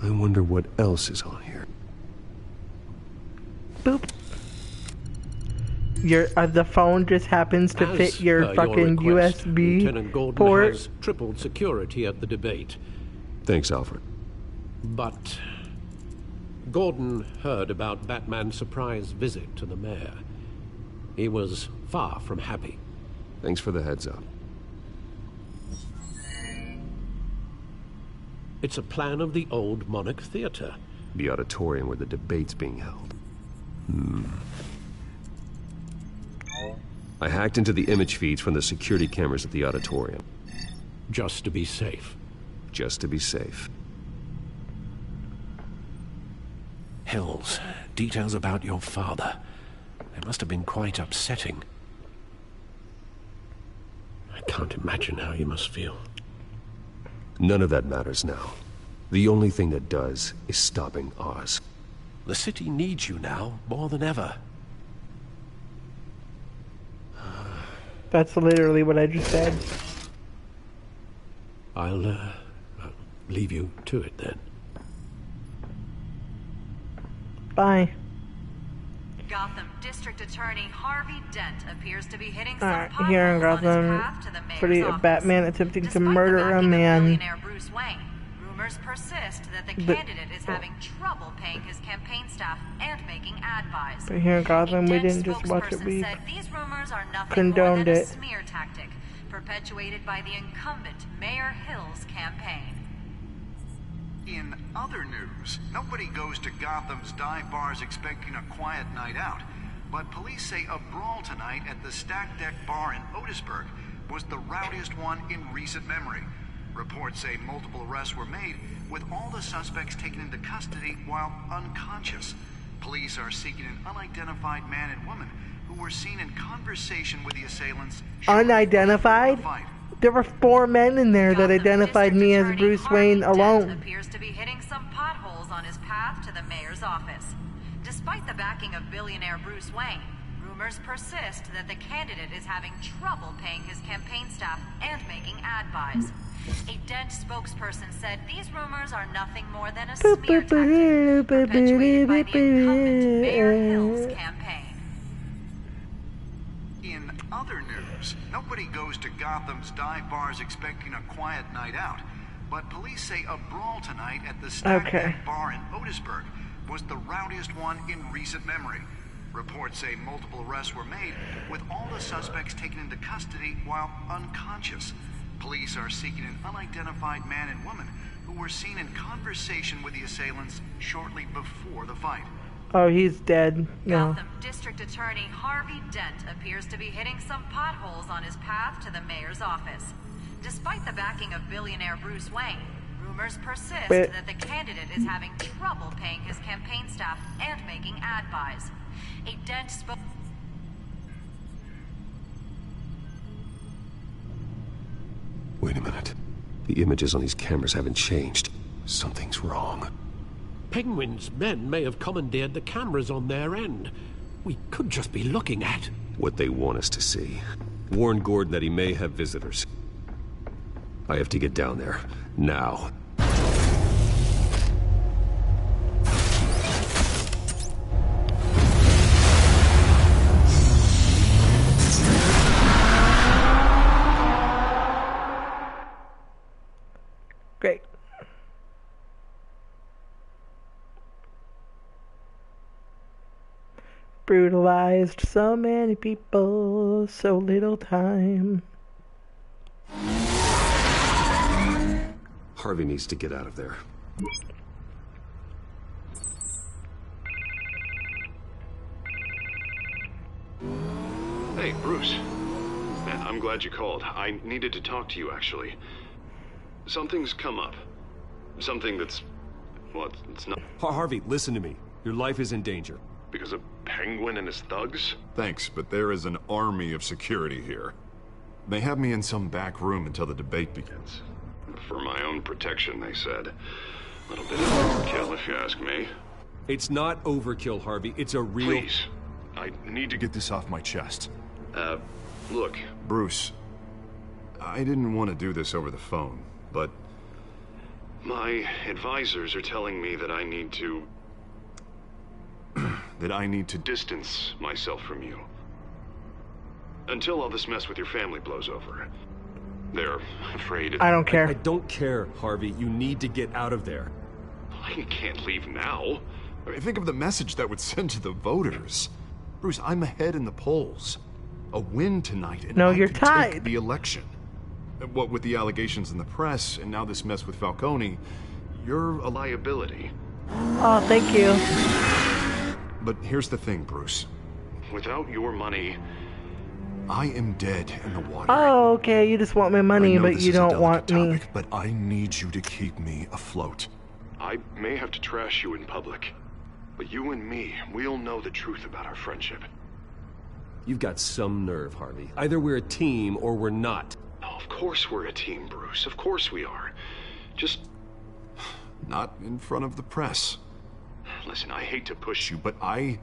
I wonder what else is on here. Boop. Your the phone just happens to fit your fucking request, USB Lieutenant Gordon port. has tripled security at the debate. Thanks, Alfred. But Gordon heard about Batman's surprise visit to the mayor. He was far from happy. Thanks for the heads up. It's a plan of the old Monarch Theater. The auditorium where the debate's being held. I hacked into the image feeds from the security cameras at the auditorium. Just to be safe. Just to be safe. Hills, details about your father. They must have been quite upsetting. I can't imagine how you must feel. None of that matters now. The only thing that does is stopping Oz. The city needs you now, more than ever. That's literally what I just said. I'll leave you to it then. Bye. Gotham District Attorney Harvey Dent appears to be hitting Alright, some here in potholes on his Gotham, path to the mayor's pretty office. Batman attempting to Despite murder the a backing of man. billionaire Bruce Wayne, Rumors persist that the But- candidate is having trouble paying his campaign staff and making ad buys. But here in Gotham, we A didn't Dent just watch it, spokesperson we said these rumors are nothing condoned more than it. a smear tactic perpetuated by the incumbent Mayor Hill's campaign. In other news, nobody goes to Gotham's dive bars expecting a quiet night out. But police say a brawl tonight at the Stack Deck Bar in Otisburg was the rowdiest one in recent memory. Reports say multiple arrests were made, with all the suspects taken into custody while unconscious. Police are seeking an unidentified man and woman who were seen in conversation with the assailants. Unidentified? There were 4 men in there that identified me as Bruce Wayne alone. Appears to be hitting some potholes on his path to the mayor's office. Despite the backing of billionaire Bruce Wayne, rumors persist that the candidate is having trouble paying his campaign staff and making ad buys. A Dent spokesperson said these rumors are nothing more than a smear tactic perpetuated by the incumbent Mayor Hill's campaign. In other news, nobody goes to Gotham's dive bars expecting a quiet night out. But police say a brawl tonight at the Stack Deck Bar in Otisburg was the rowdiest one in recent memory. Reports say multiple arrests were made, with all the suspects taken into custody while unconscious. Police are seeking an unidentified man and woman who were seen in conversation with the assailants shortly before the fight. Oh, he's dead. No. Gotham District Attorney Harvey Dent appears to be hitting some potholes on his path to the mayor's office. Despite the backing of billionaire Bruce Wayne, rumors persist that the candidate is having trouble paying his campaign staff and making ad buys. A Dent Wait a minute. The images on these cameras haven't changed. Something's wrong. Penguin's men may have commandeered the cameras on their end. We could just be looking at what they want us to see. Warn Gordon that he may have visitors. I have to get down there. Now. Great. Brutalized so many people, so little time. Harvey needs to get out of there. Hey, Bruce. Man, I'm glad you called. I needed to talk to you, actually. Something's come up. Something that's... well, it's not... Harvey, listen to me. Your life is in danger. Because of Penguin and his thugs? Thanks, but there is an army of security here. They have me in some back room until the debate begins. For my own protection, they said. A little bit of overkill, if you ask me. It's not overkill, Harvey. It's a real... Please. I need to get this off my chest. Look. Bruce, I didn't want to do this over the phone, but... my advisors are telling me that I need to... that I need to distance myself from you. Until all this mess with your family blows over. They're afraid... I don't care. I don't care, Harvey. You need to get out of there. I can't leave now. I mean, think of the message that would send to the voters. Bruce, I'm ahead in the polls. A win tonight, and you're tied. Take the election. What with the allegations in the press, and now this mess with Falcone, you're a liability. Oh, thank you. But here's the thing, Bruce. Without your money... I am dead in the water. Oh, okay. You just want my money, but you don't want me. But I need you to keep me afloat. I may have to trash you in public, but you and me, we'll know the truth about our friendship. You've got some nerve, Harvey. Either we're a team or we're not. Oh, of course we're a team, Bruce. Of course we are. Just... not in front of the press. Listen, I hate to push you, but I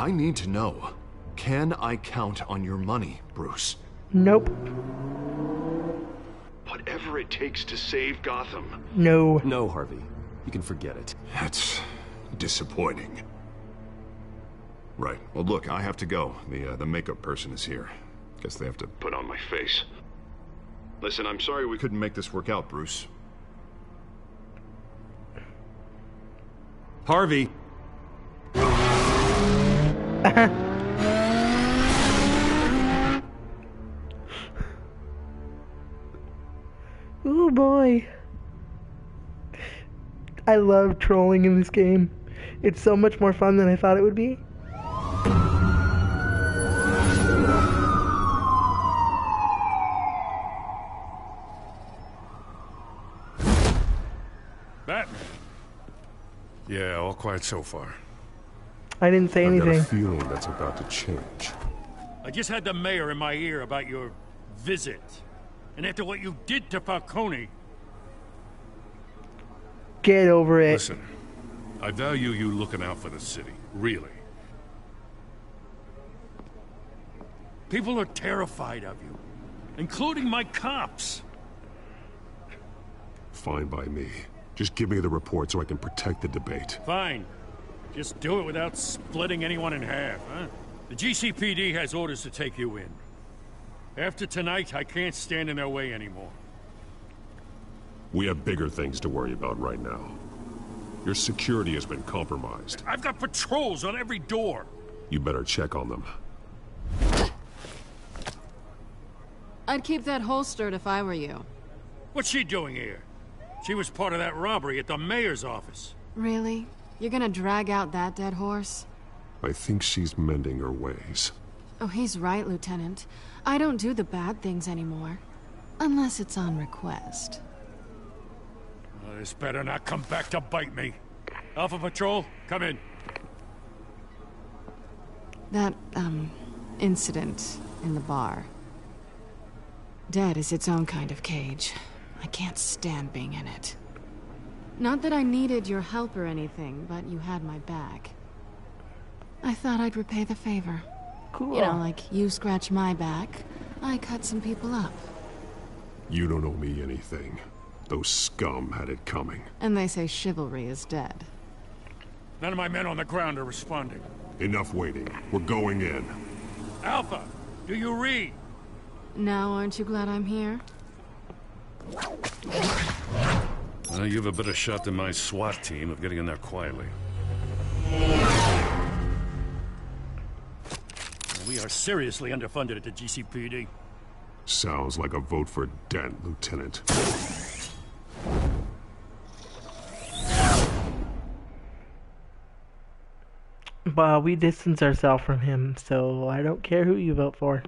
need to know. Can I count on your money, Bruce? Nope. Whatever it takes to save Gotham. No. No, Harvey. You can forget it. That's disappointing. Right. Well, look, I have to go. The makeup person is here. Guess they have to put on my face. Listen, I'm sorry we couldn't make this work out, Bruce. Harvey! Oh boy. I love trolling in this game. It's so much more fun than I thought it would be. Batman. Yeah, all quiet so far. I didn't say anything. I've got a feeling that's about to change. I just had the mayor in my ear about your visit. And after what you did to Falcone... Get over it. Listen, I value you looking out for the city. Really. People are terrified of you. Including my cops. Fine by me. Just give me the report so I can protect the debate. Fine. Just do it without splitting anyone in half, huh? The GCPD has orders to take you in. After tonight, I can't stand in their way anymore. We have bigger things to worry about right now. Your security has been compromised. I've got patrols on every door. You better check on them. I'd keep that holstered if I were you. What's she doing here? She was part of that robbery at the mayor's office. Really? You're gonna drag out that dead horse? I think she's mending her ways. Oh, he's right, Lieutenant. I don't do the bad things anymore. Unless it's on request. This better not come back to bite me. Alpha Patrol, come in. That, incident in the bar. Dead is its own kind of cage. I can't stand being in it. Not that I needed your help or anything, but you had my back. I thought I'd repay the favor. Cool. You know, like you scratch my back, I cut some people up. You don't owe me anything. Those scum had it coming. And they say chivalry is dead. None of my men on the ground are responding. Enough waiting. We're going in. Alpha, do you read? Now, aren't you glad I'm here? You have a better shot than my SWAT team of getting in there quietly. We are seriously underfunded at the GCPD. Sounds like a vote for Dent, Lieutenant. Well, we distance ourselves from him, so I don't care who you vote for.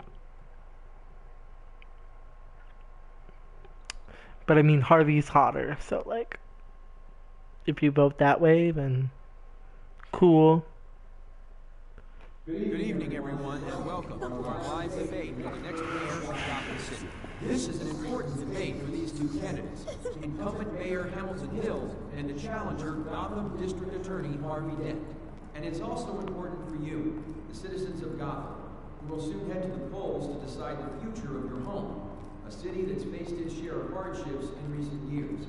But I mean, Harvey's hotter, so like, if you vote that way, then cool. Good evening, everyone, and welcome to our live debate for the next mayor of Gotham City. This is an important debate for these two candidates, incumbent Mayor Hamilton Hill and the challenger Gotham District Attorney Harvey Dent. And it's also important for you, the citizens of Gotham, who will soon head to the polls to decide the future of your home, a city that's faced its share of hardships in recent years.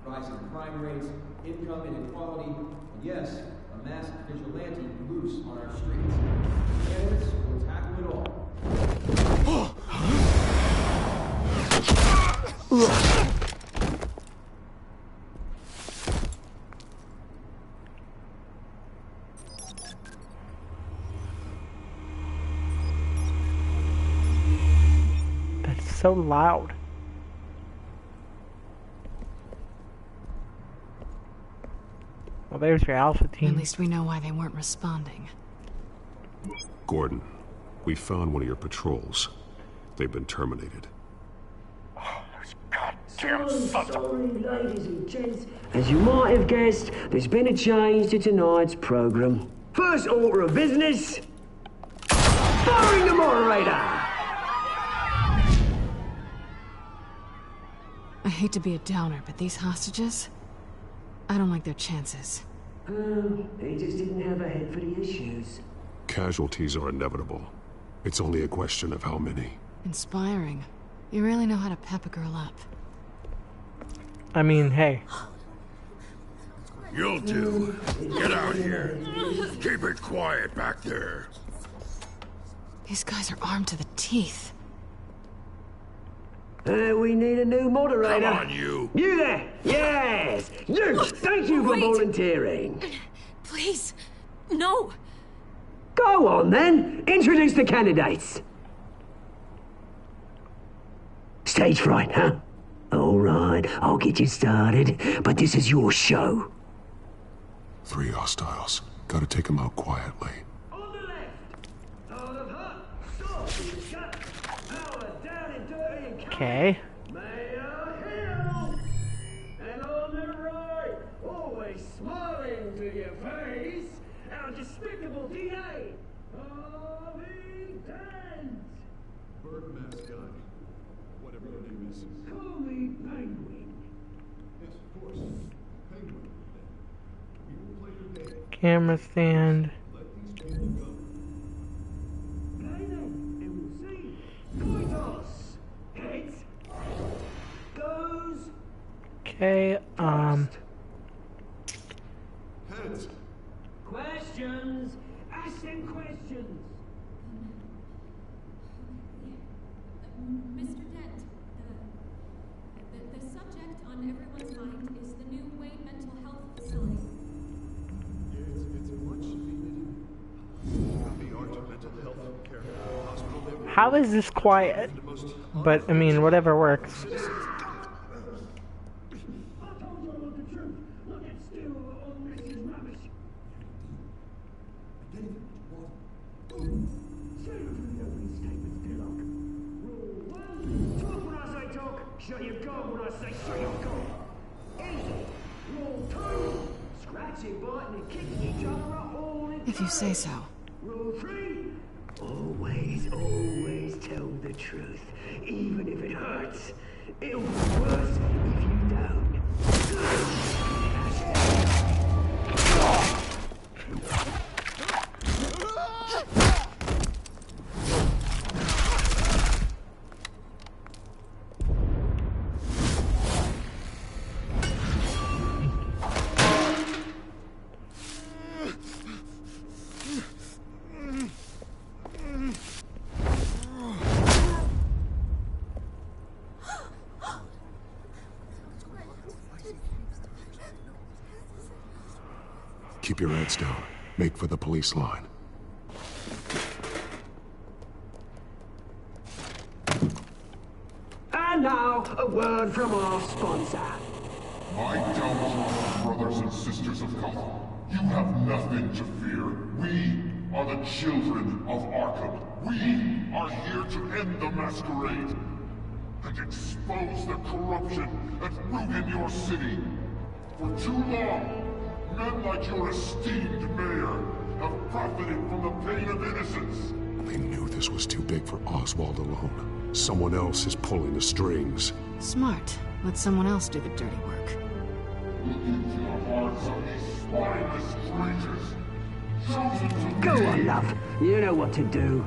Rising crime rates, income inequality, and yes, a masked vigilante loose on our streets. Candidates will tackle it all. That's so loud. Well, there's your Alpha team. At least we know why they weren't responding. Gordon, we found one of your patrols. They've been terminated. Sorry, ladies and gents. As you might have guessed, there's been a change to tonight's program. First order of business, firing the moderator! I hate to be a downer, but these hostages, I don't like their chances. They just didn't have a head for the issues. Casualties are inevitable. It's only a question of how many. Inspiring. You really know how to pep a girl up. I mean, hey. You'll do. Get out here. Keep it quiet back there. These guys are armed to the teeth. We need a new moderator. Come on, you. You there? Yes! You! Thank you for volunteering. Please, no. Go on, then. Introduce the candidates. Stage fright, huh? All right, I'll get you started, but this is your show. 3 hostiles. Gotta take them out quietly. Okay. And on the right, always smiling to your face, our despicable DA, Harvey Dent. Bird mascot. Whatever your name is. Call me Penguin. Yes, of course. Penguin. We will play your game. Camera stand. Let these people go. Play them, and we'll see. Coitos. Heads. Goes. Okay, Heads. Questions. Ask them questions. Mr. Dent, the subject on everyone's mind is the new Wayne mental health facility. It's a much needed mental health care hospital. how is this quiet? But, I mean, whatever works. Shut your gob when I say shut your gob. Easy. Rule 2. Scratching, biting, and kicking each other are all in. If you say so. Rule 3. Always tell the truth, even if it hurts. It'll be worse if you don't. Keep your heads down. Make for the police line. And now, a word from our sponsor. My downfall, brothers and sisters of Gotham. You have nothing to fear. We are the children of Arkham. We are here to end the masquerade and expose the corruption that ruined your city. For too long, men like your esteemed mayor have profited from the pain of innocence. They knew this was too big for Oswald alone. Someone else is pulling the strings. Smart. Let someone else do the dirty work. Look into the hearts of these spineless traitors. Chosen to Go lead. on, love. You know what to do.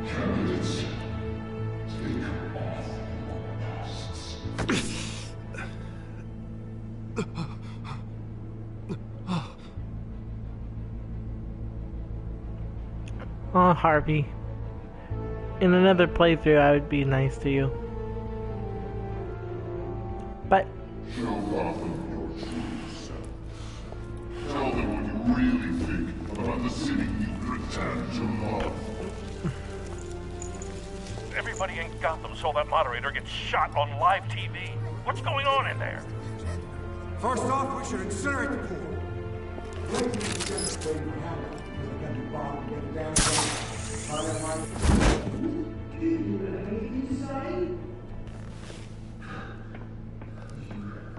Candidates, take off your masks. Oh, Harvey. In another playthrough, I would be nice to you. But... Show Gotham your true self. Tell them what you really think about the city you pretend to love. Everybody in Gotham saw that moderator get shot on live TV. What's going on in there? First off, we should incinerate the pool.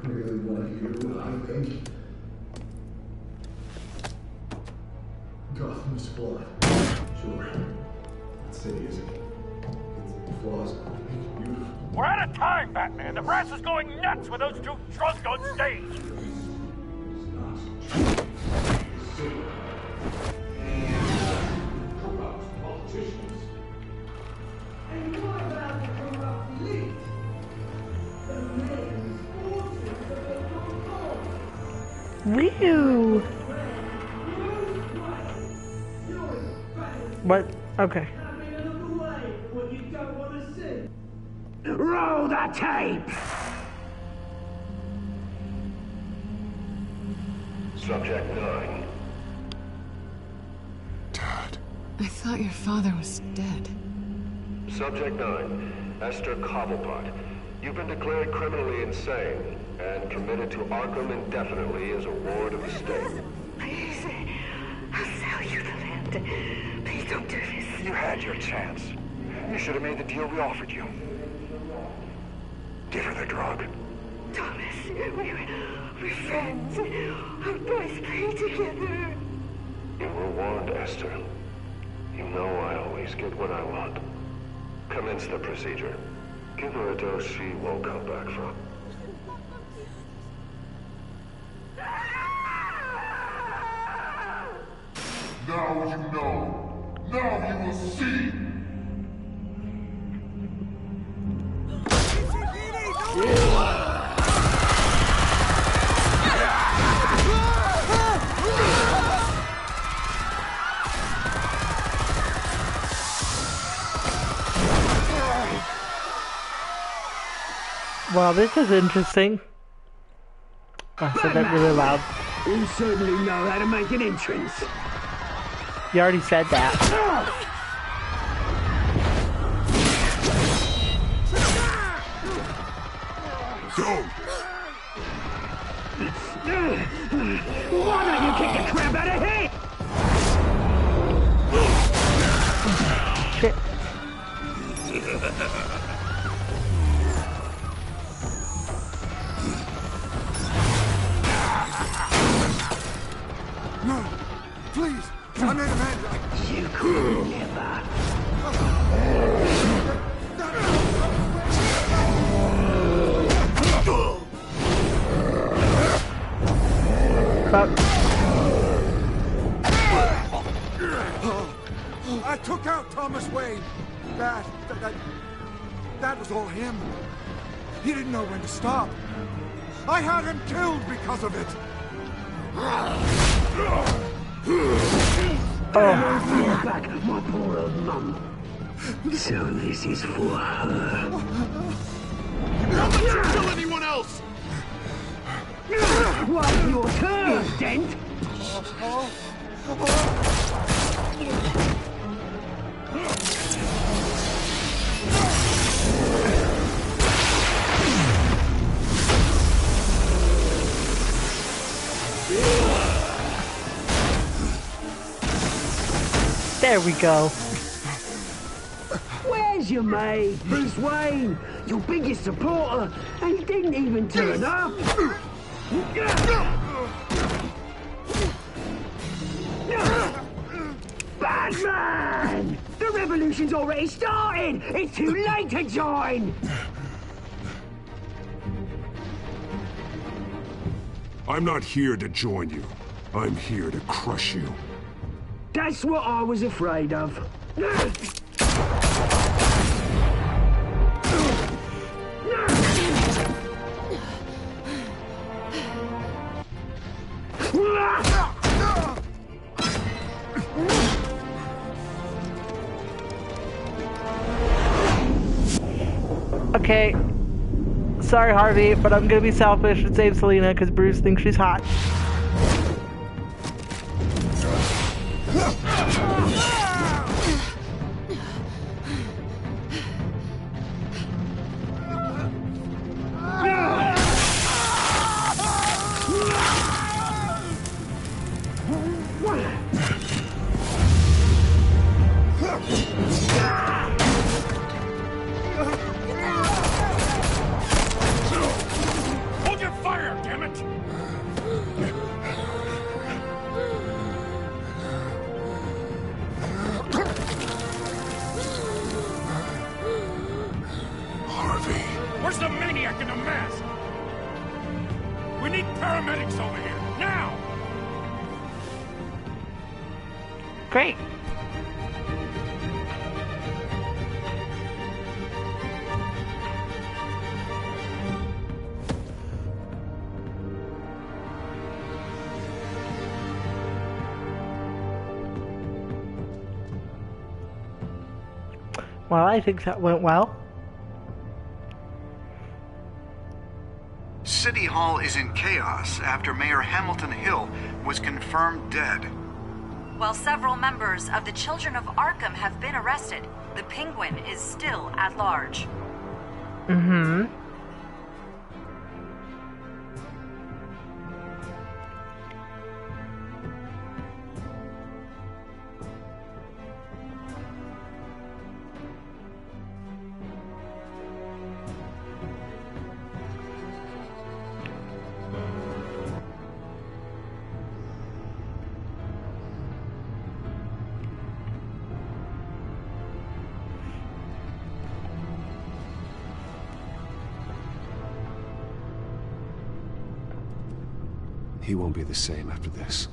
Really want to hear what I think? Gotham is flawed. Sure. That city isn't. Its flaws are beautiful. We're out of time, Batman. The brass is going nuts with those two drunks on stage. Corrupt politicians. And what about the corrupt elite? The men's forces of the Woo! What? Okay. Roll the tape! Subject 9. I thought your father was dead. Subject 9, Esther Cobblepot. You've been declared criminally insane and committed to Arkham indefinitely as a ward of the state. Please, I'll sell you the land. Please don't do this. You had your chance. You should have made the deal we offered you. Give her the drug. Thomas, we're friends. Our boys play together. You were warned, Esther. You know I always get what I want. Commence the procedure. Give her a dose she won't come back from. Now you know. Now you will see. Well, this is interesting. I said that really loud. You certainly know how to make an entrance. You already said that. Go! Why don't you kick the crap out of here? Shit. No, please, I made a man. You could never. I took out Thomas Wayne. That was all him. He didn't know when to stop. I had him killed because of it. Back my poor old mum. So this is for her. Don't let you kill anyone else! What's your turn, Dent? There we go. Where's your mate, Bruce Wayne? Your biggest supporter, and he didn't even turn up. Batman! The revolution's already started! It's too late to join! I'm not here to join you. I'm here to crush you. That's what I was afraid of. Okay. Sorry, Harvey, but I'm gonna be selfish and save Selina because Bruce thinks she's hot. Hold your fire, damn it! Harvey. Where's the maniac in the mask? We need paramedics over here, now! Great. Well, I think that went well. City Hall is in chaos after Mayor Hamilton Hill was confirmed dead. While several members of the Children of Arkham have been arrested, the Penguin is still at large. Mm-hmm. He won't be the same after this.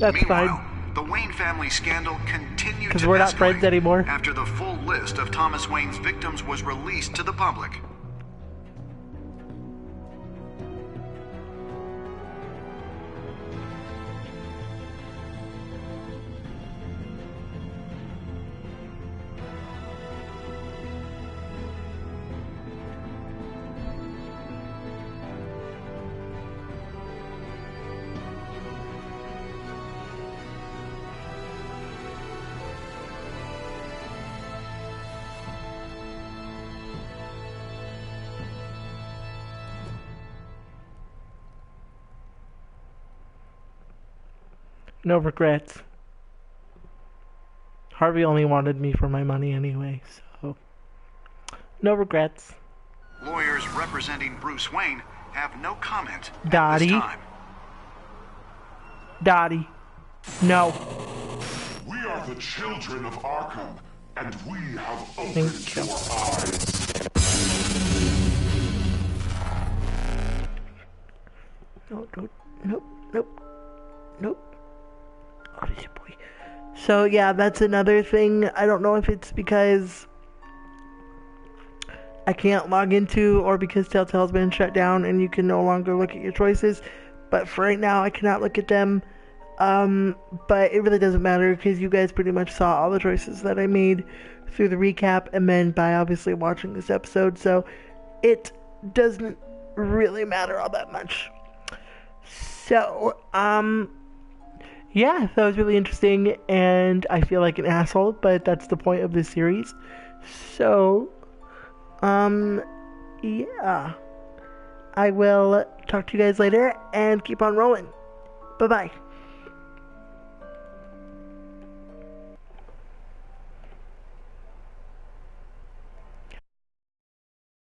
That's Meanwhile, fine. the Wayne family scandal continued to Because we're not friends anymore. after the full list of Thomas Wayne's victims was released to the public. No regrets. Harvey only wanted me for my money anyway, so no regrets. Lawyers representing Bruce Wayne have no comment at Dottie. this time. Dottie. No. We are the children of Arkham, and we have opened Thank your you. eyes. Nope. Oh, yeah, boy. So yeah, that's another thing. I don't know if it's because I can't log into or because Telltale's been shut down and you can no longer look at your choices. But for right now, I cannot look at them. But it really doesn't matter because you guys pretty much saw all the choices that I made through the recap and then by obviously watching this episode. So it doesn't really matter all that much. So, yeah, that was really interesting, and I feel like an asshole, but that's the point of this series. So, yeah. I will talk to you guys later, and keep on rolling. Bye-bye.